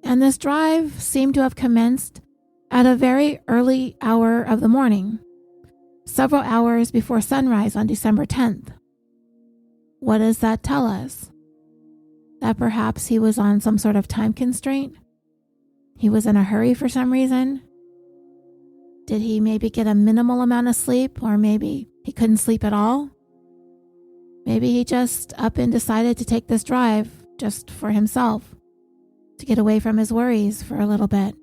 And this drive seemed to have commenced at a very early hour of the morning, several hours before sunrise on December 10th. What does that tell us? That perhaps he was on some sort of time constraint? He was in a hurry for some reason? Did he maybe get a minimal amount of sleep, or maybe he couldn't sleep at all? Maybe he just up and decided to take this drive just for himself, to get away from his worries for a little bit,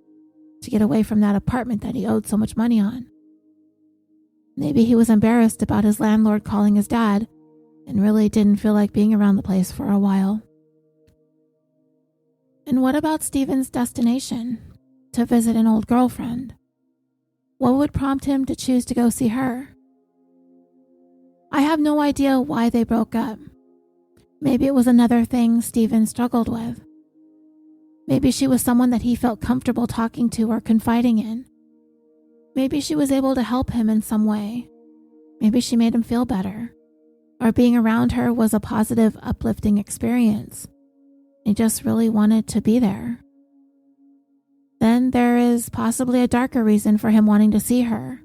to get away from that apartment that he owed so much money on. Maybe he was embarrassed about his landlord calling his dad and really didn't feel like being around the place for a while. And what about Steven's destination? To visit an old girlfriend. What would prompt him to choose to go see her? I have no idea why they broke up. Maybe it was another thing Steven struggled with. Maybe she was someone that he felt comfortable talking to or confiding in. Maybe she was able to help him in some way. Maybe she made him feel better. Or being around her was a positive, uplifting experience. He just really wanted to be there. Then there is possibly a darker reason for him wanting to see her.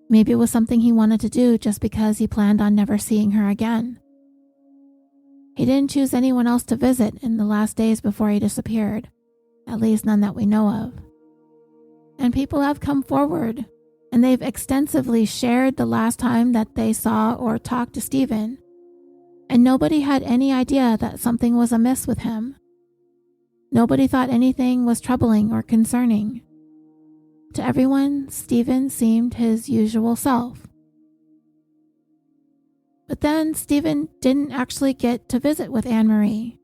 Maybe it was something he wanted to do just because he planned on never seeing her again. He didn't choose anyone else to visit in the last days before he disappeared, at least none that we know of. And people have come forward, and they've extensively shared the last time that they saw or talked to Steven, and nobody had any idea that something was amiss with him. Nobody thought anything was troubling or concerning. To everyone, Steven seemed his usual self. But then Steven didn't actually get to visit with Anne-Marie.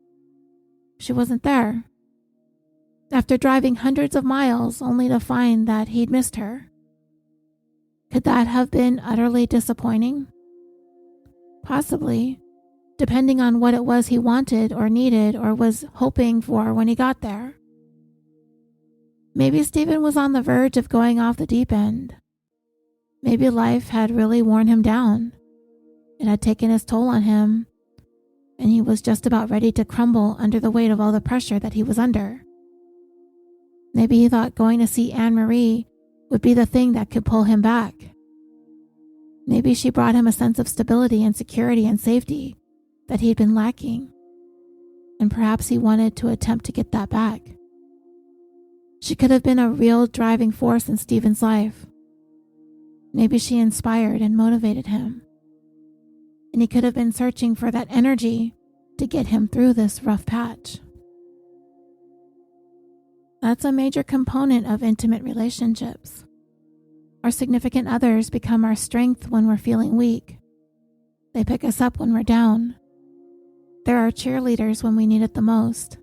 She wasn't there. After driving hundreds of miles only to find that he'd missed her. Could that have been utterly disappointing? Possibly, depending on what it was he wanted or needed or was hoping for when he got there. Maybe Steven was on the verge of going off the deep end. Maybe life had really worn him down. It had taken its toll on him, and he was just about ready to crumble under the weight of all the pressure that he was under. Maybe he thought going to see Anne-Marie would be the thing that could pull him back. Maybe she brought him a sense of stability and security and safety that he'd been lacking, and perhaps he wanted to attempt to get that back. She could have been a real driving force in Steven's life. Maybe she inspired and motivated him, and he could have been searching for that energy to get him through this rough patch. That's a major component of intimate relationships. Our significant others become our strength when we're feeling weak. They pick us up when we're down. They're our cheerleaders when we need it the most.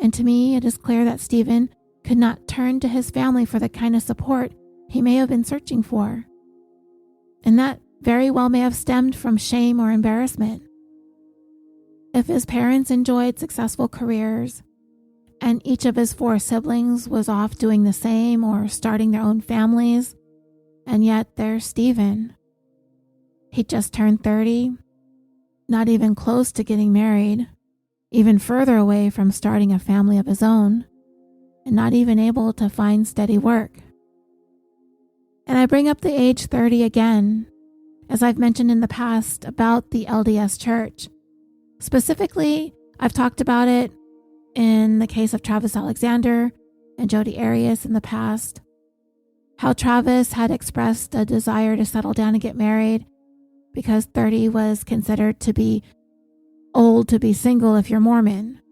And to me, it is clear that Steven could not turn to his family for the kind of support he may have been searching for. And that very well may have stemmed from shame or embarrassment. If his parents enjoyed successful careers, and each of his 4 siblings was off doing the same or starting their own families, and yet there's Steven. He just turned 30, not even close to getting married, even further away from starting a family of his own, and not even able to find steady work. And I bring up the age 30 again, as I've mentioned in the past about the LDS Church. Specifically, I've talked about it in the case of Travis Alexander and Jodi Arias in the past, how Travis had expressed a desire to settle down and get married because 30 was considered to be old to be single if you're Mormon.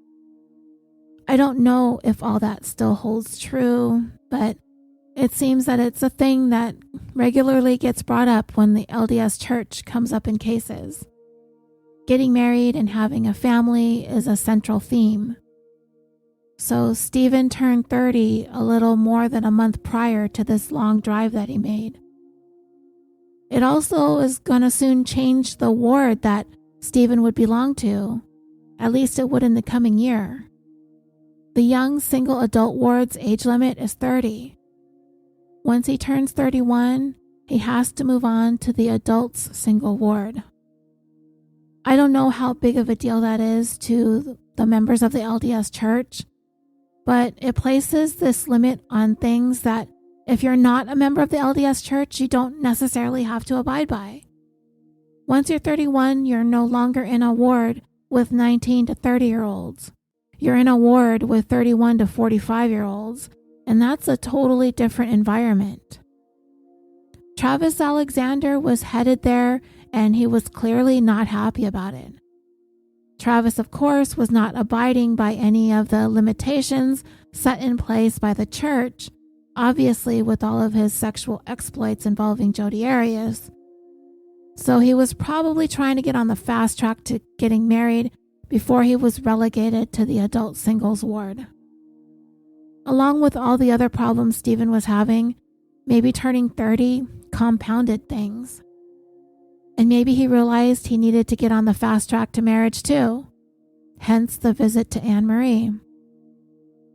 I don't know if all that still holds true, but it seems that it's a thing that regularly gets brought up when the LDS Church comes up in cases. Getting married and having a family is a central theme. So Steven turned 30 a little more than a month prior to this long drive that he made. It also is going to soon change the ward that Steven would belong to. At least it would in the coming year. The young single adult ward's age limit is 30. Once he turns 31, he has to move on to the adults single ward. I don't know how big of a deal that is to the members of the LDS Church, but it places this limit on things that if you're not a member of the LDS Church, you don't necessarily have to abide by. Once you're 31, you're no longer in a ward with 19 to 30-year-olds. You're in a ward with 31 to 45-year-olds, and that's a totally different environment. Travis Alexander was headed there, and he was clearly not happy about it. Travis, of course, was not abiding by any of the limitations set in place by the church, obviously with all of his sexual exploits involving Jodi Arias. So he was probably trying to get on the fast track to getting married before he was relegated to the adult singles ward. Along with all the other problems Steven was having, maybe turning 30 compounded things. And maybe he realized he needed to get on the fast track to marriage too, hence the visit to Anne Marie.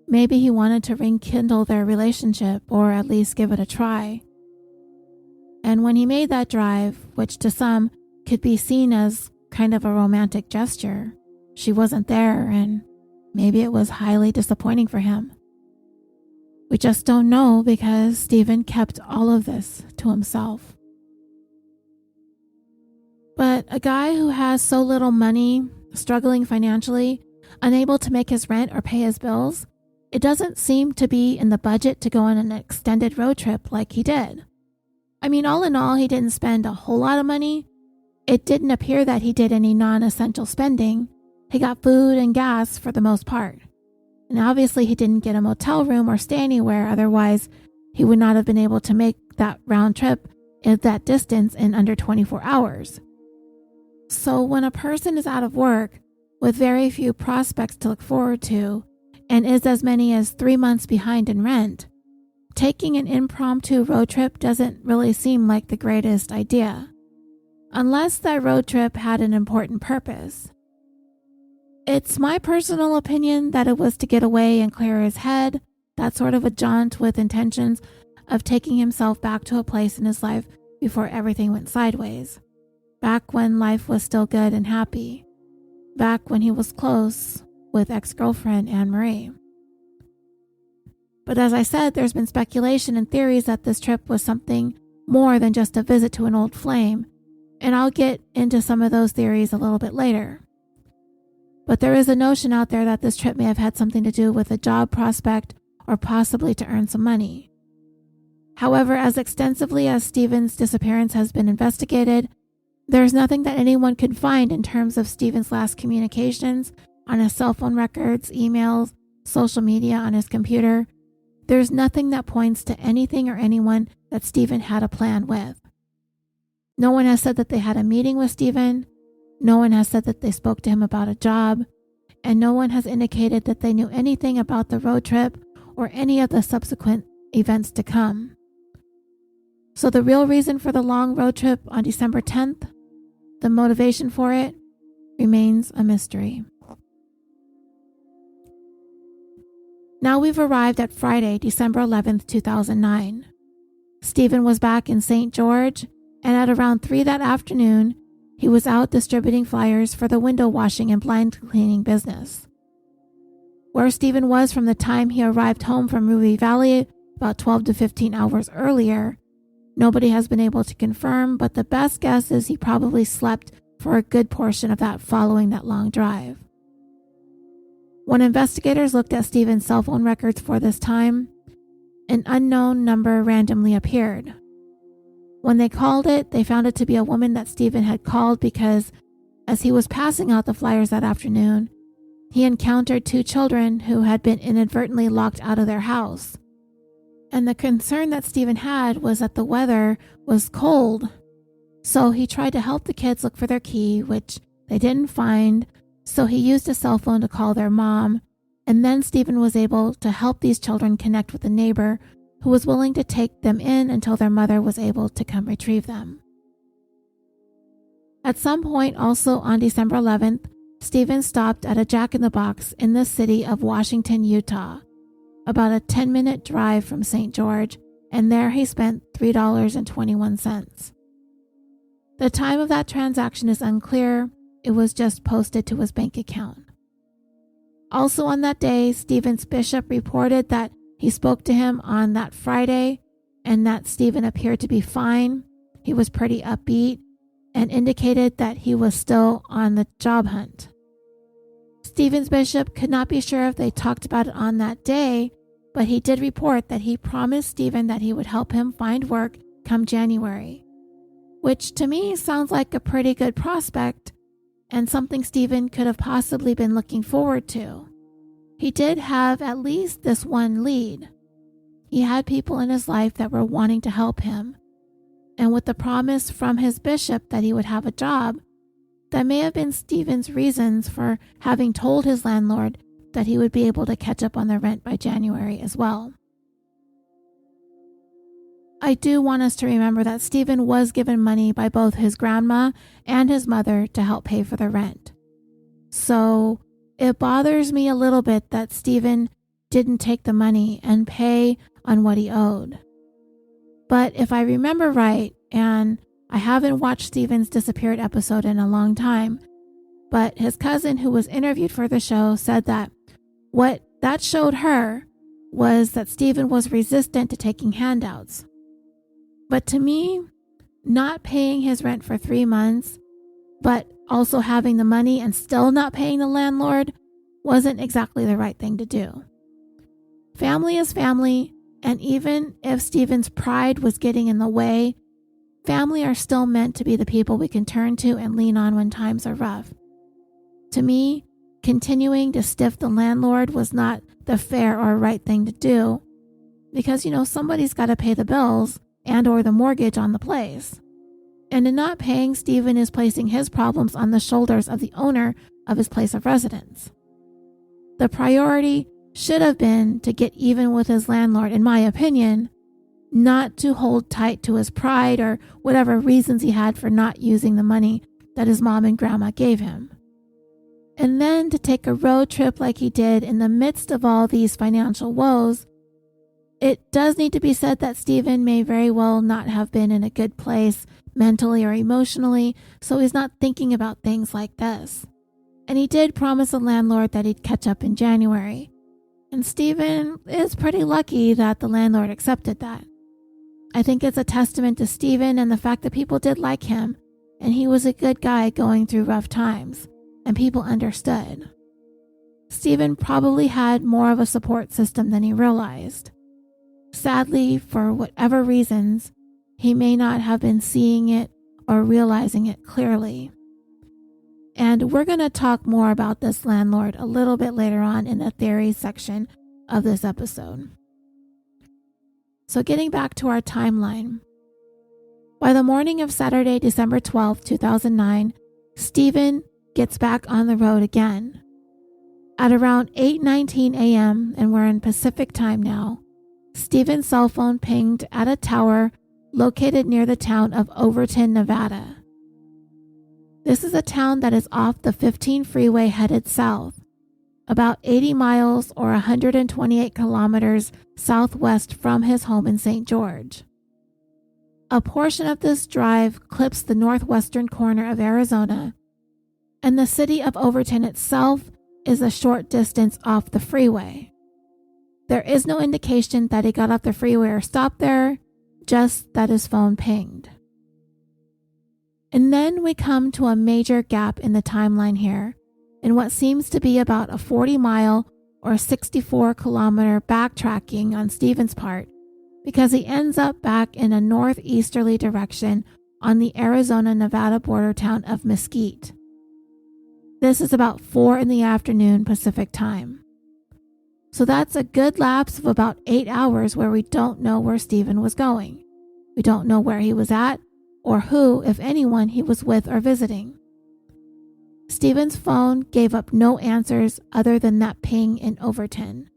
Maybe he wanted to rekindle their relationship or at least give it a try. And when he made that drive, which to some could be seen as kind of a romantic gesture, she wasn't there and maybe it was highly disappointing for him. We just don't know because Steven kept all of this to himself. But a guy who has so little money, struggling financially, unable to make his rent or pay his bills, it doesn't seem to be in the budget to go on an extended road trip like he did. I mean, all in all, he didn't spend a whole lot of money. It didn't appear that he did any non-essential spending. He got food and gas for the most part. And obviously he didn't get a motel room or stay anywhere, otherwise he would not have been able to make that round trip at that distance in under 24 hours. So when a person is out of work with very few prospects to look forward to and is as many as 3 months behind in rent, taking an impromptu road trip doesn't really seem like the greatest idea, unless that road trip had an important purpose. It's my personal opinion that it was to get away and clear his head, that sort of a jaunt with intentions of taking himself back to a place in his life before everything went sideways. Back when life was still good and happy. Back when he was close with ex-girlfriend Anne Marie. But as I said, there's been speculation and theories that this trip was something more than just a visit to an old flame, and I'll get into some of those theories a little bit later. But there is a notion out there that this trip may have had something to do with a job prospect or possibly to earn some money. However, as extensively as Steven's disappearance has been investigated, there's nothing that anyone could find in terms of Steven's last communications on his cell phone records, emails, social media on his computer. There's nothing that points to anything or anyone that Steven had a plan with. No one has said that they had a meeting with Steven. No one has said that they spoke to him about a job. And no one has indicated that they knew anything about the road trip or any of the subsequent events to come. So the real reason for the long road trip on December 10th, the motivation for it, remains a mystery. Now we've arrived at Friday, December 11th, 2009. Steven was back in St. George, and at around 3 that afternoon, he was out distributing flyers for the window washing and blind cleaning business. Where Steven was from the time he arrived home from Ruby Valley about 12 to 15 hours earlier, nobody has been able to confirm, but the best guess is he probably slept for a good portion of that following that long drive. When investigators looked at Steven's cell phone records for this time, an unknown number randomly appeared. When they called it, they found it to be a woman that Steven had called because, as he was passing out the flyers that afternoon, he encountered 2 children who had been inadvertently locked out of their house. And the concern that Steven had was that the weather was cold. So he tried to help the kids look for their key, which they didn't find. So he used a cell phone to call their mom. And then Steven was able to help these children connect with a neighbor who was willing to take them in until their mother was able to come retrieve them. At some point also on December 11th, Steven stopped at a Jack in the Box in the city of Washington, Utah, about a 10-minute drive from St. George, and there he spent $3.21. The time of that transaction is unclear. It was just posted to his bank account. Also on that day, Steven's bishop reported that he spoke to him on that Friday and that Steven appeared to be fine. He was pretty upbeat and indicated that he was still on the job hunt. Steven's bishop could not be sure if they talked about it on that day, but he did report that he promised Steven that he would help him find work come January, which to me sounds like a pretty good prospect and something Steven could have possibly been looking forward to. He did have at least this one lead. He had people in his life that were wanting to help him, and with the promise from his bishop that he would have a job, that may have been Steven's reasons for having told his landlord that he would be able to catch up on the rent by January as well. I do want us to remember that Steven was given money by both his grandma and his mother to help pay for the rent. So it bothers me a little bit that Steven didn't take the money and pay on what he owed. But if I remember right, and I haven't watched Steven's Disappeared episode in a long time, but his cousin who was interviewed for the show said that what that showed her was that Steven was resistant to taking handouts. But to me, not paying his rent for 3 months, but also having the money and still not paying the landlord wasn't exactly the right thing to do. Family is family, and even if Steven's pride was getting in the way, family are still meant to be the people we can turn to and lean on when times are rough. To me, continuing to stiff the landlord was not the fair or right thing to do because, somebody's got to pay the bills and or the mortgage on the place. And in not paying, Steven is placing his problems on the shoulders of the owner of his place of residence. The priority should have been to get even with his landlord, in my opinion, not to hold tight to his pride or whatever reasons he had for not using the money that his mom and grandma gave him. And then to take a road trip like he did in the midst of all these financial woes. It does need to be said that Steven may very well not have been in a good place mentally or emotionally, so he's not thinking about things like this. And he did promise the landlord that he'd catch up in January. And Steven is pretty lucky that the landlord accepted that. I think it's a testament to Steven and the fact that people did like him, and he was a good guy going through rough times, and people understood. Steven probably had more of a support system than he realized. Sadly, for whatever reasons, he may not have been seeing it or realizing it clearly. And we're going to talk more about this landlord a little bit later on in the theory section of this episode. So getting back to our timeline. By the morning of Saturday, December 12, 2009, Steven gets back on the road again. At around 8:19 a.m., and we're in Pacific time now, Steven's cell phone pinged at a tower located near the town of Overton, Nevada. This is a town that is off the 15 freeway headed south, about 80 miles or 128 kilometers southwest from his home in St. George. A portion of this drive clips the northwestern corner of Arizona, and the city of Overton itself is a short distance off the freeway. There is no indication that he got off the freeway or stopped there, just that his phone pinged. And then we come to a major gap in the timeline here, in what seems to be about a 40-mile or 64-kilometer backtracking on Steven's part, because he ends up back in a northeasterly direction on the Arizona-Nevada border town of Mesquite. This is about 4 p.m. Pacific time. So that's a good lapse of about 8 hours where we don't know where Steven was going. We don't know where he was at or who, if anyone, he was with or visiting. Steven's phone gave up no answers other than that ping in Overton.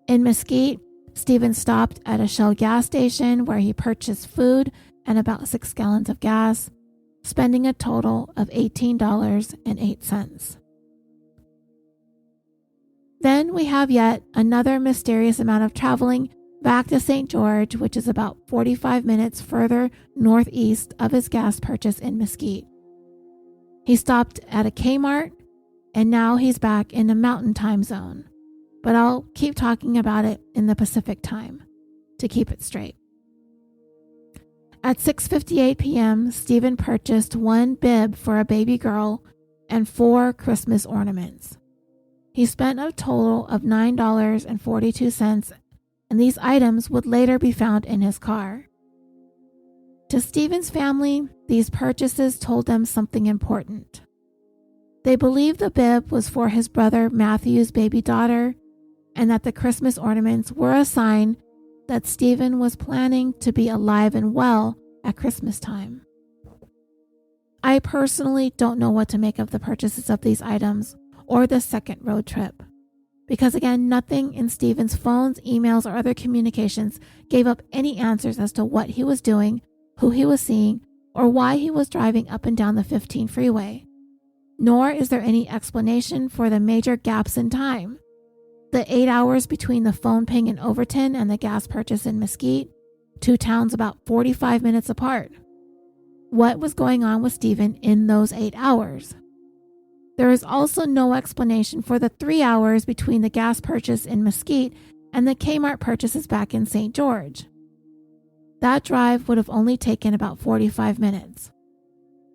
In Mesquite, Steven stopped at a Shell gas station where he purchased food and about 6 gallons of gas, spending a total of $18.08. Then we have yet another mysterious amount of traveling back to St. George, which is about 45 minutes further northeast of his gas purchase in Mesquite. He stopped at a Kmart, and now he's back in the Mountain Time Zone, but I'll keep talking about it in the Pacific Time to keep it straight. At 6:58 p.m., Steven purchased 1 bib for a baby girl and 4 Christmas ornaments. He spent a total of $9.42, and these items would later be found in his car. To Steven's family, these purchases told them something important. They believed the bib was for his brother Matthew's baby daughter, and that the Christmas ornaments were a sign that Steven was planning to be alive and well at Christmas time. I personally don't know what to make of the purchases of these items or the second road trip, because again, nothing in Steven's phones, emails, or other communications gave up any answers as to what he was doing, who he was seeing, or why he was driving up and down the 15 freeway. Nor is there any explanation for the major gaps in time. The 8 hours between the phone ping in Overton and the gas purchase in Mesquite, 2 towns about 45 minutes apart. What was going on with Steven in those 8 hours? There is also no explanation for the 3 hours between the gas purchase in Mesquite and the Kmart purchases back in St. George. That drive would have only taken about 45 minutes.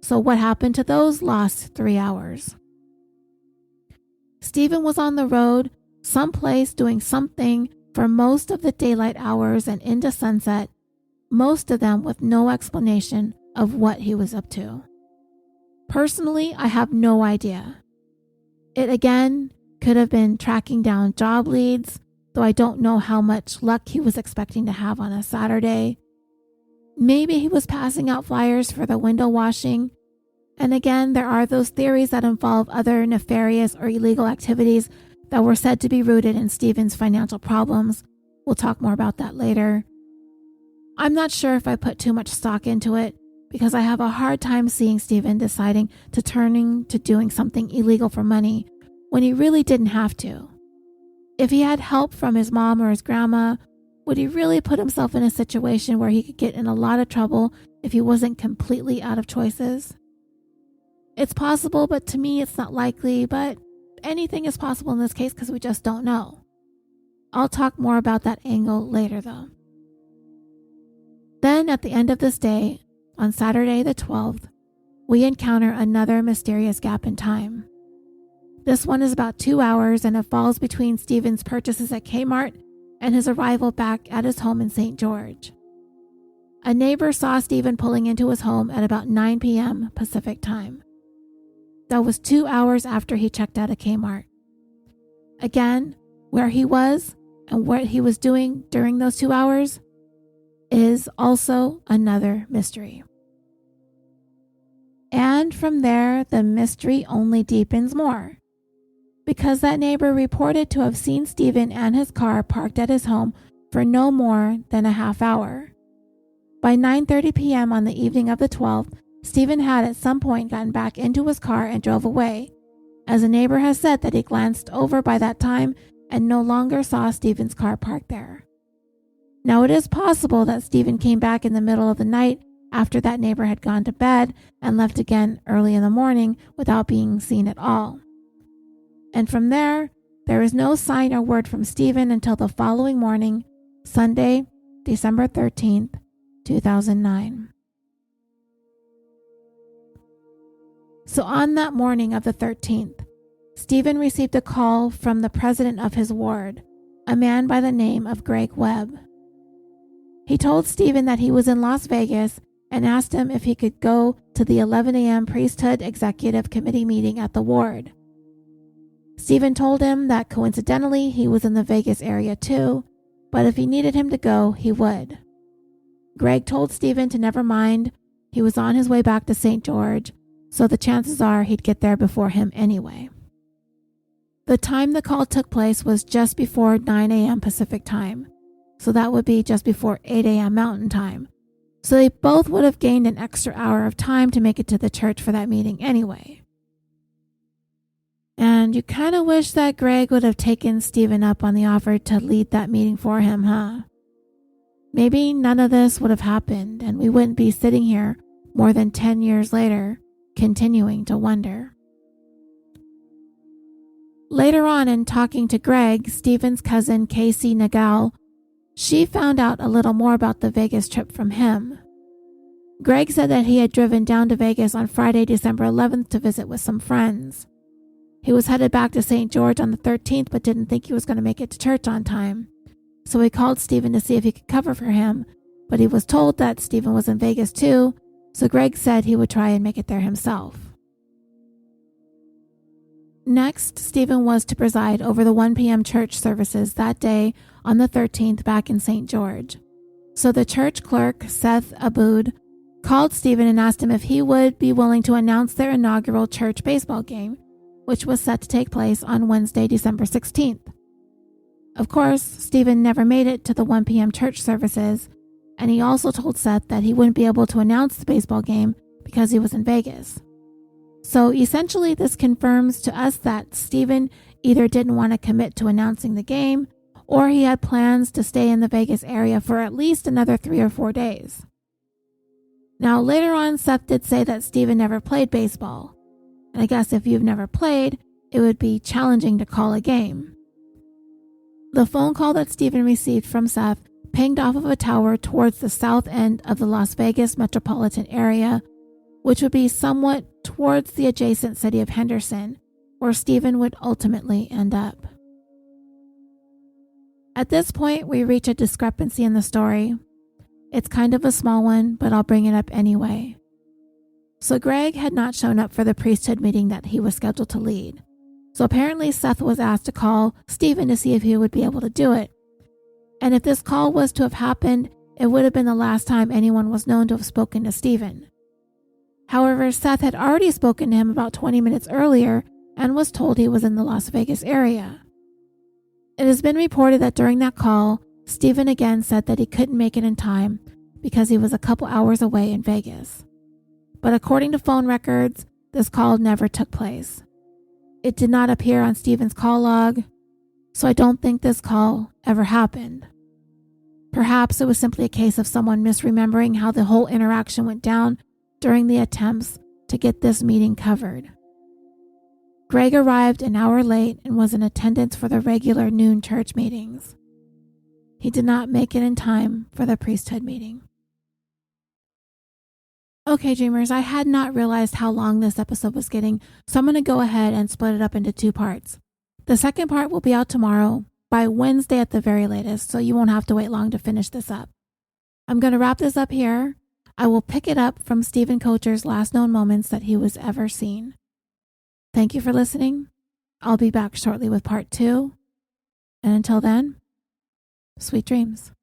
So what happened to those lost 3 hours? Steven was on the road, someplace doing something for most of the daylight hours and into sunset, most of them with no explanation of what he was up to. Personally, I have no idea. It again could have been tracking down job leads, though I don't know how much luck he was expecting to have on a Saturday. Maybe he was passing out flyers for the window washing. And again, there are those theories that involve other nefarious or illegal activities that were said to be rooted in Steven's financial problems. We'll talk more about that later. I'm not sure if I put too much stock into it, because I have a hard time seeing Steven deciding to turning to doing something illegal for money when he really didn't have to. If he had help from his mom or his grandma, would he really put himself in a situation where he could get in a lot of trouble if he wasn't completely out of choices? It's possible, but to me it's not likely, but anything is possible in this case because we just don't know. I'll talk more about that angle later though. Then at the end of this day, on Saturday the 12th, we encounter another mysterious gap in time. This one is about 2 hours, and it falls between Steven's purchases at Kmart and his arrival back at his home in St. George. A neighbor saw Steven pulling into his home at about 9 p.m. Pacific time. That was 2 hours after he checked out of Kmart. Again, where he was and what he was doing during those 2 hours is also another mystery. And from there, the mystery only deepens more, because that neighbor reported to have seen Steven and his car parked at his home for no more than a half hour. By 9:30 p.m. on the evening of the 12th, Steven had at some point gotten back into his car and drove away, as a neighbor has said that he glanced over by that time and no longer saw Steven's car parked there. Now, it is possible that Steven came back in the middle of the night after that neighbor had gone to bed and left again early in the morning without being seen at all. And from there is no sign or word from Steven until the following morning, Sunday, December 13th, 2009. So on that morning of the 13th, Steven received a call from the president of his ward, a man by the name of Greg Webb. He told Steven that he was in Las Vegas and asked him if he could go to the 11 a.m. Priesthood Executive Committee meeting at the ward. Steven told him that coincidentally he was in the Vegas area too, but if he needed him to go, he would. Greg told Steven to never mind, he was on his way back to St. George, so the chances are he'd get there before him anyway. The time the call took place was just before 9 a.m. Pacific time, so that would be just before 8 a.m. Mountain time. So they both would have gained an extra hour of time to make it to the church for that meeting anyway. And you kind of wish that Greg would have taken Steven up on the offer to lead that meeting for him, huh? Maybe none of this would have happened and we wouldn't be sitting here more than 10 years later, continuing to wonder. Later on, in talking to Greg, Steven's cousin Casey Nagel, she found out a little more about the Vegas trip from him. Greg said that he had driven down to Vegas on Friday, December 11th to visit with some friends. He was headed back to St. George on the 13th but didn't think he was going to make it to church on time. So he called Steven to see if he could cover for him, but he was told that Steven was in Vegas too, so Greg said he would try and make it there himself. Next, Steven was to preside over the 1 p.m. church services that day on the 13th back in St. George. So the church clerk, Seth Aboud, called Steven and asked him if he would be willing to announce their inaugural church baseball game, which was set to take place on Wednesday, December 16th. Of course, Steven never made it to the 1 p.m. church services, and he also told Seth that he wouldn't be able to announce the baseball game because he was in Vegas. So essentially, this confirms to us that Steven either didn't want to commit to announcing the game, or he had plans to stay in the Vegas area for at least another 3 or 4 days. Now, later on, Seth did say that Steven never played baseball. And I guess if you've never played, it would be challenging to call a game. The phone call that Steven received from Seth pinged off of a tower towards the south end of the Las Vegas metropolitan area, which would be somewhat towards the adjacent city of Henderson, where Steven would ultimately end up. At this point, we reach a discrepancy in the story. It's kind of a small one, but I'll bring it up anyway. So Greg had not shown up for the priesthood meeting that he was scheduled to lead. So apparently Seth was asked to call Steven to see if he would be able to do it. And if this call was to have happened, it would have been the last time anyone was known to have spoken to Steven. However, Seth had already spoken to him about 20 minutes earlier and was told he was in the Las Vegas area. It has been reported that during that call, Steven again said that he couldn't make it in time because he was a couple hours away in Vegas. But according to phone records, this call never took place. It did not appear on Steven's call log, so I don't think this call ever happened. Perhaps it was simply a case of someone misremembering how the whole interaction went down during the attempts to get this meeting covered. Greg arrived an hour late and was in attendance for the regular noon church meetings. He did not make it in time for the priesthood meeting. Okay, dreamers, I had not realized how long this episode was getting, so I'm going to go ahead and split it up into 2 parts. The second part will be out tomorrow, by Wednesday at the very latest, so you won't have to wait long to finish this up. I'm going to wrap this up here. I will pick it up from Steven Koecher's last known moments that he was ever seen. Thank you for listening. I'll be back shortly with part 2. And until then, sweet dreams.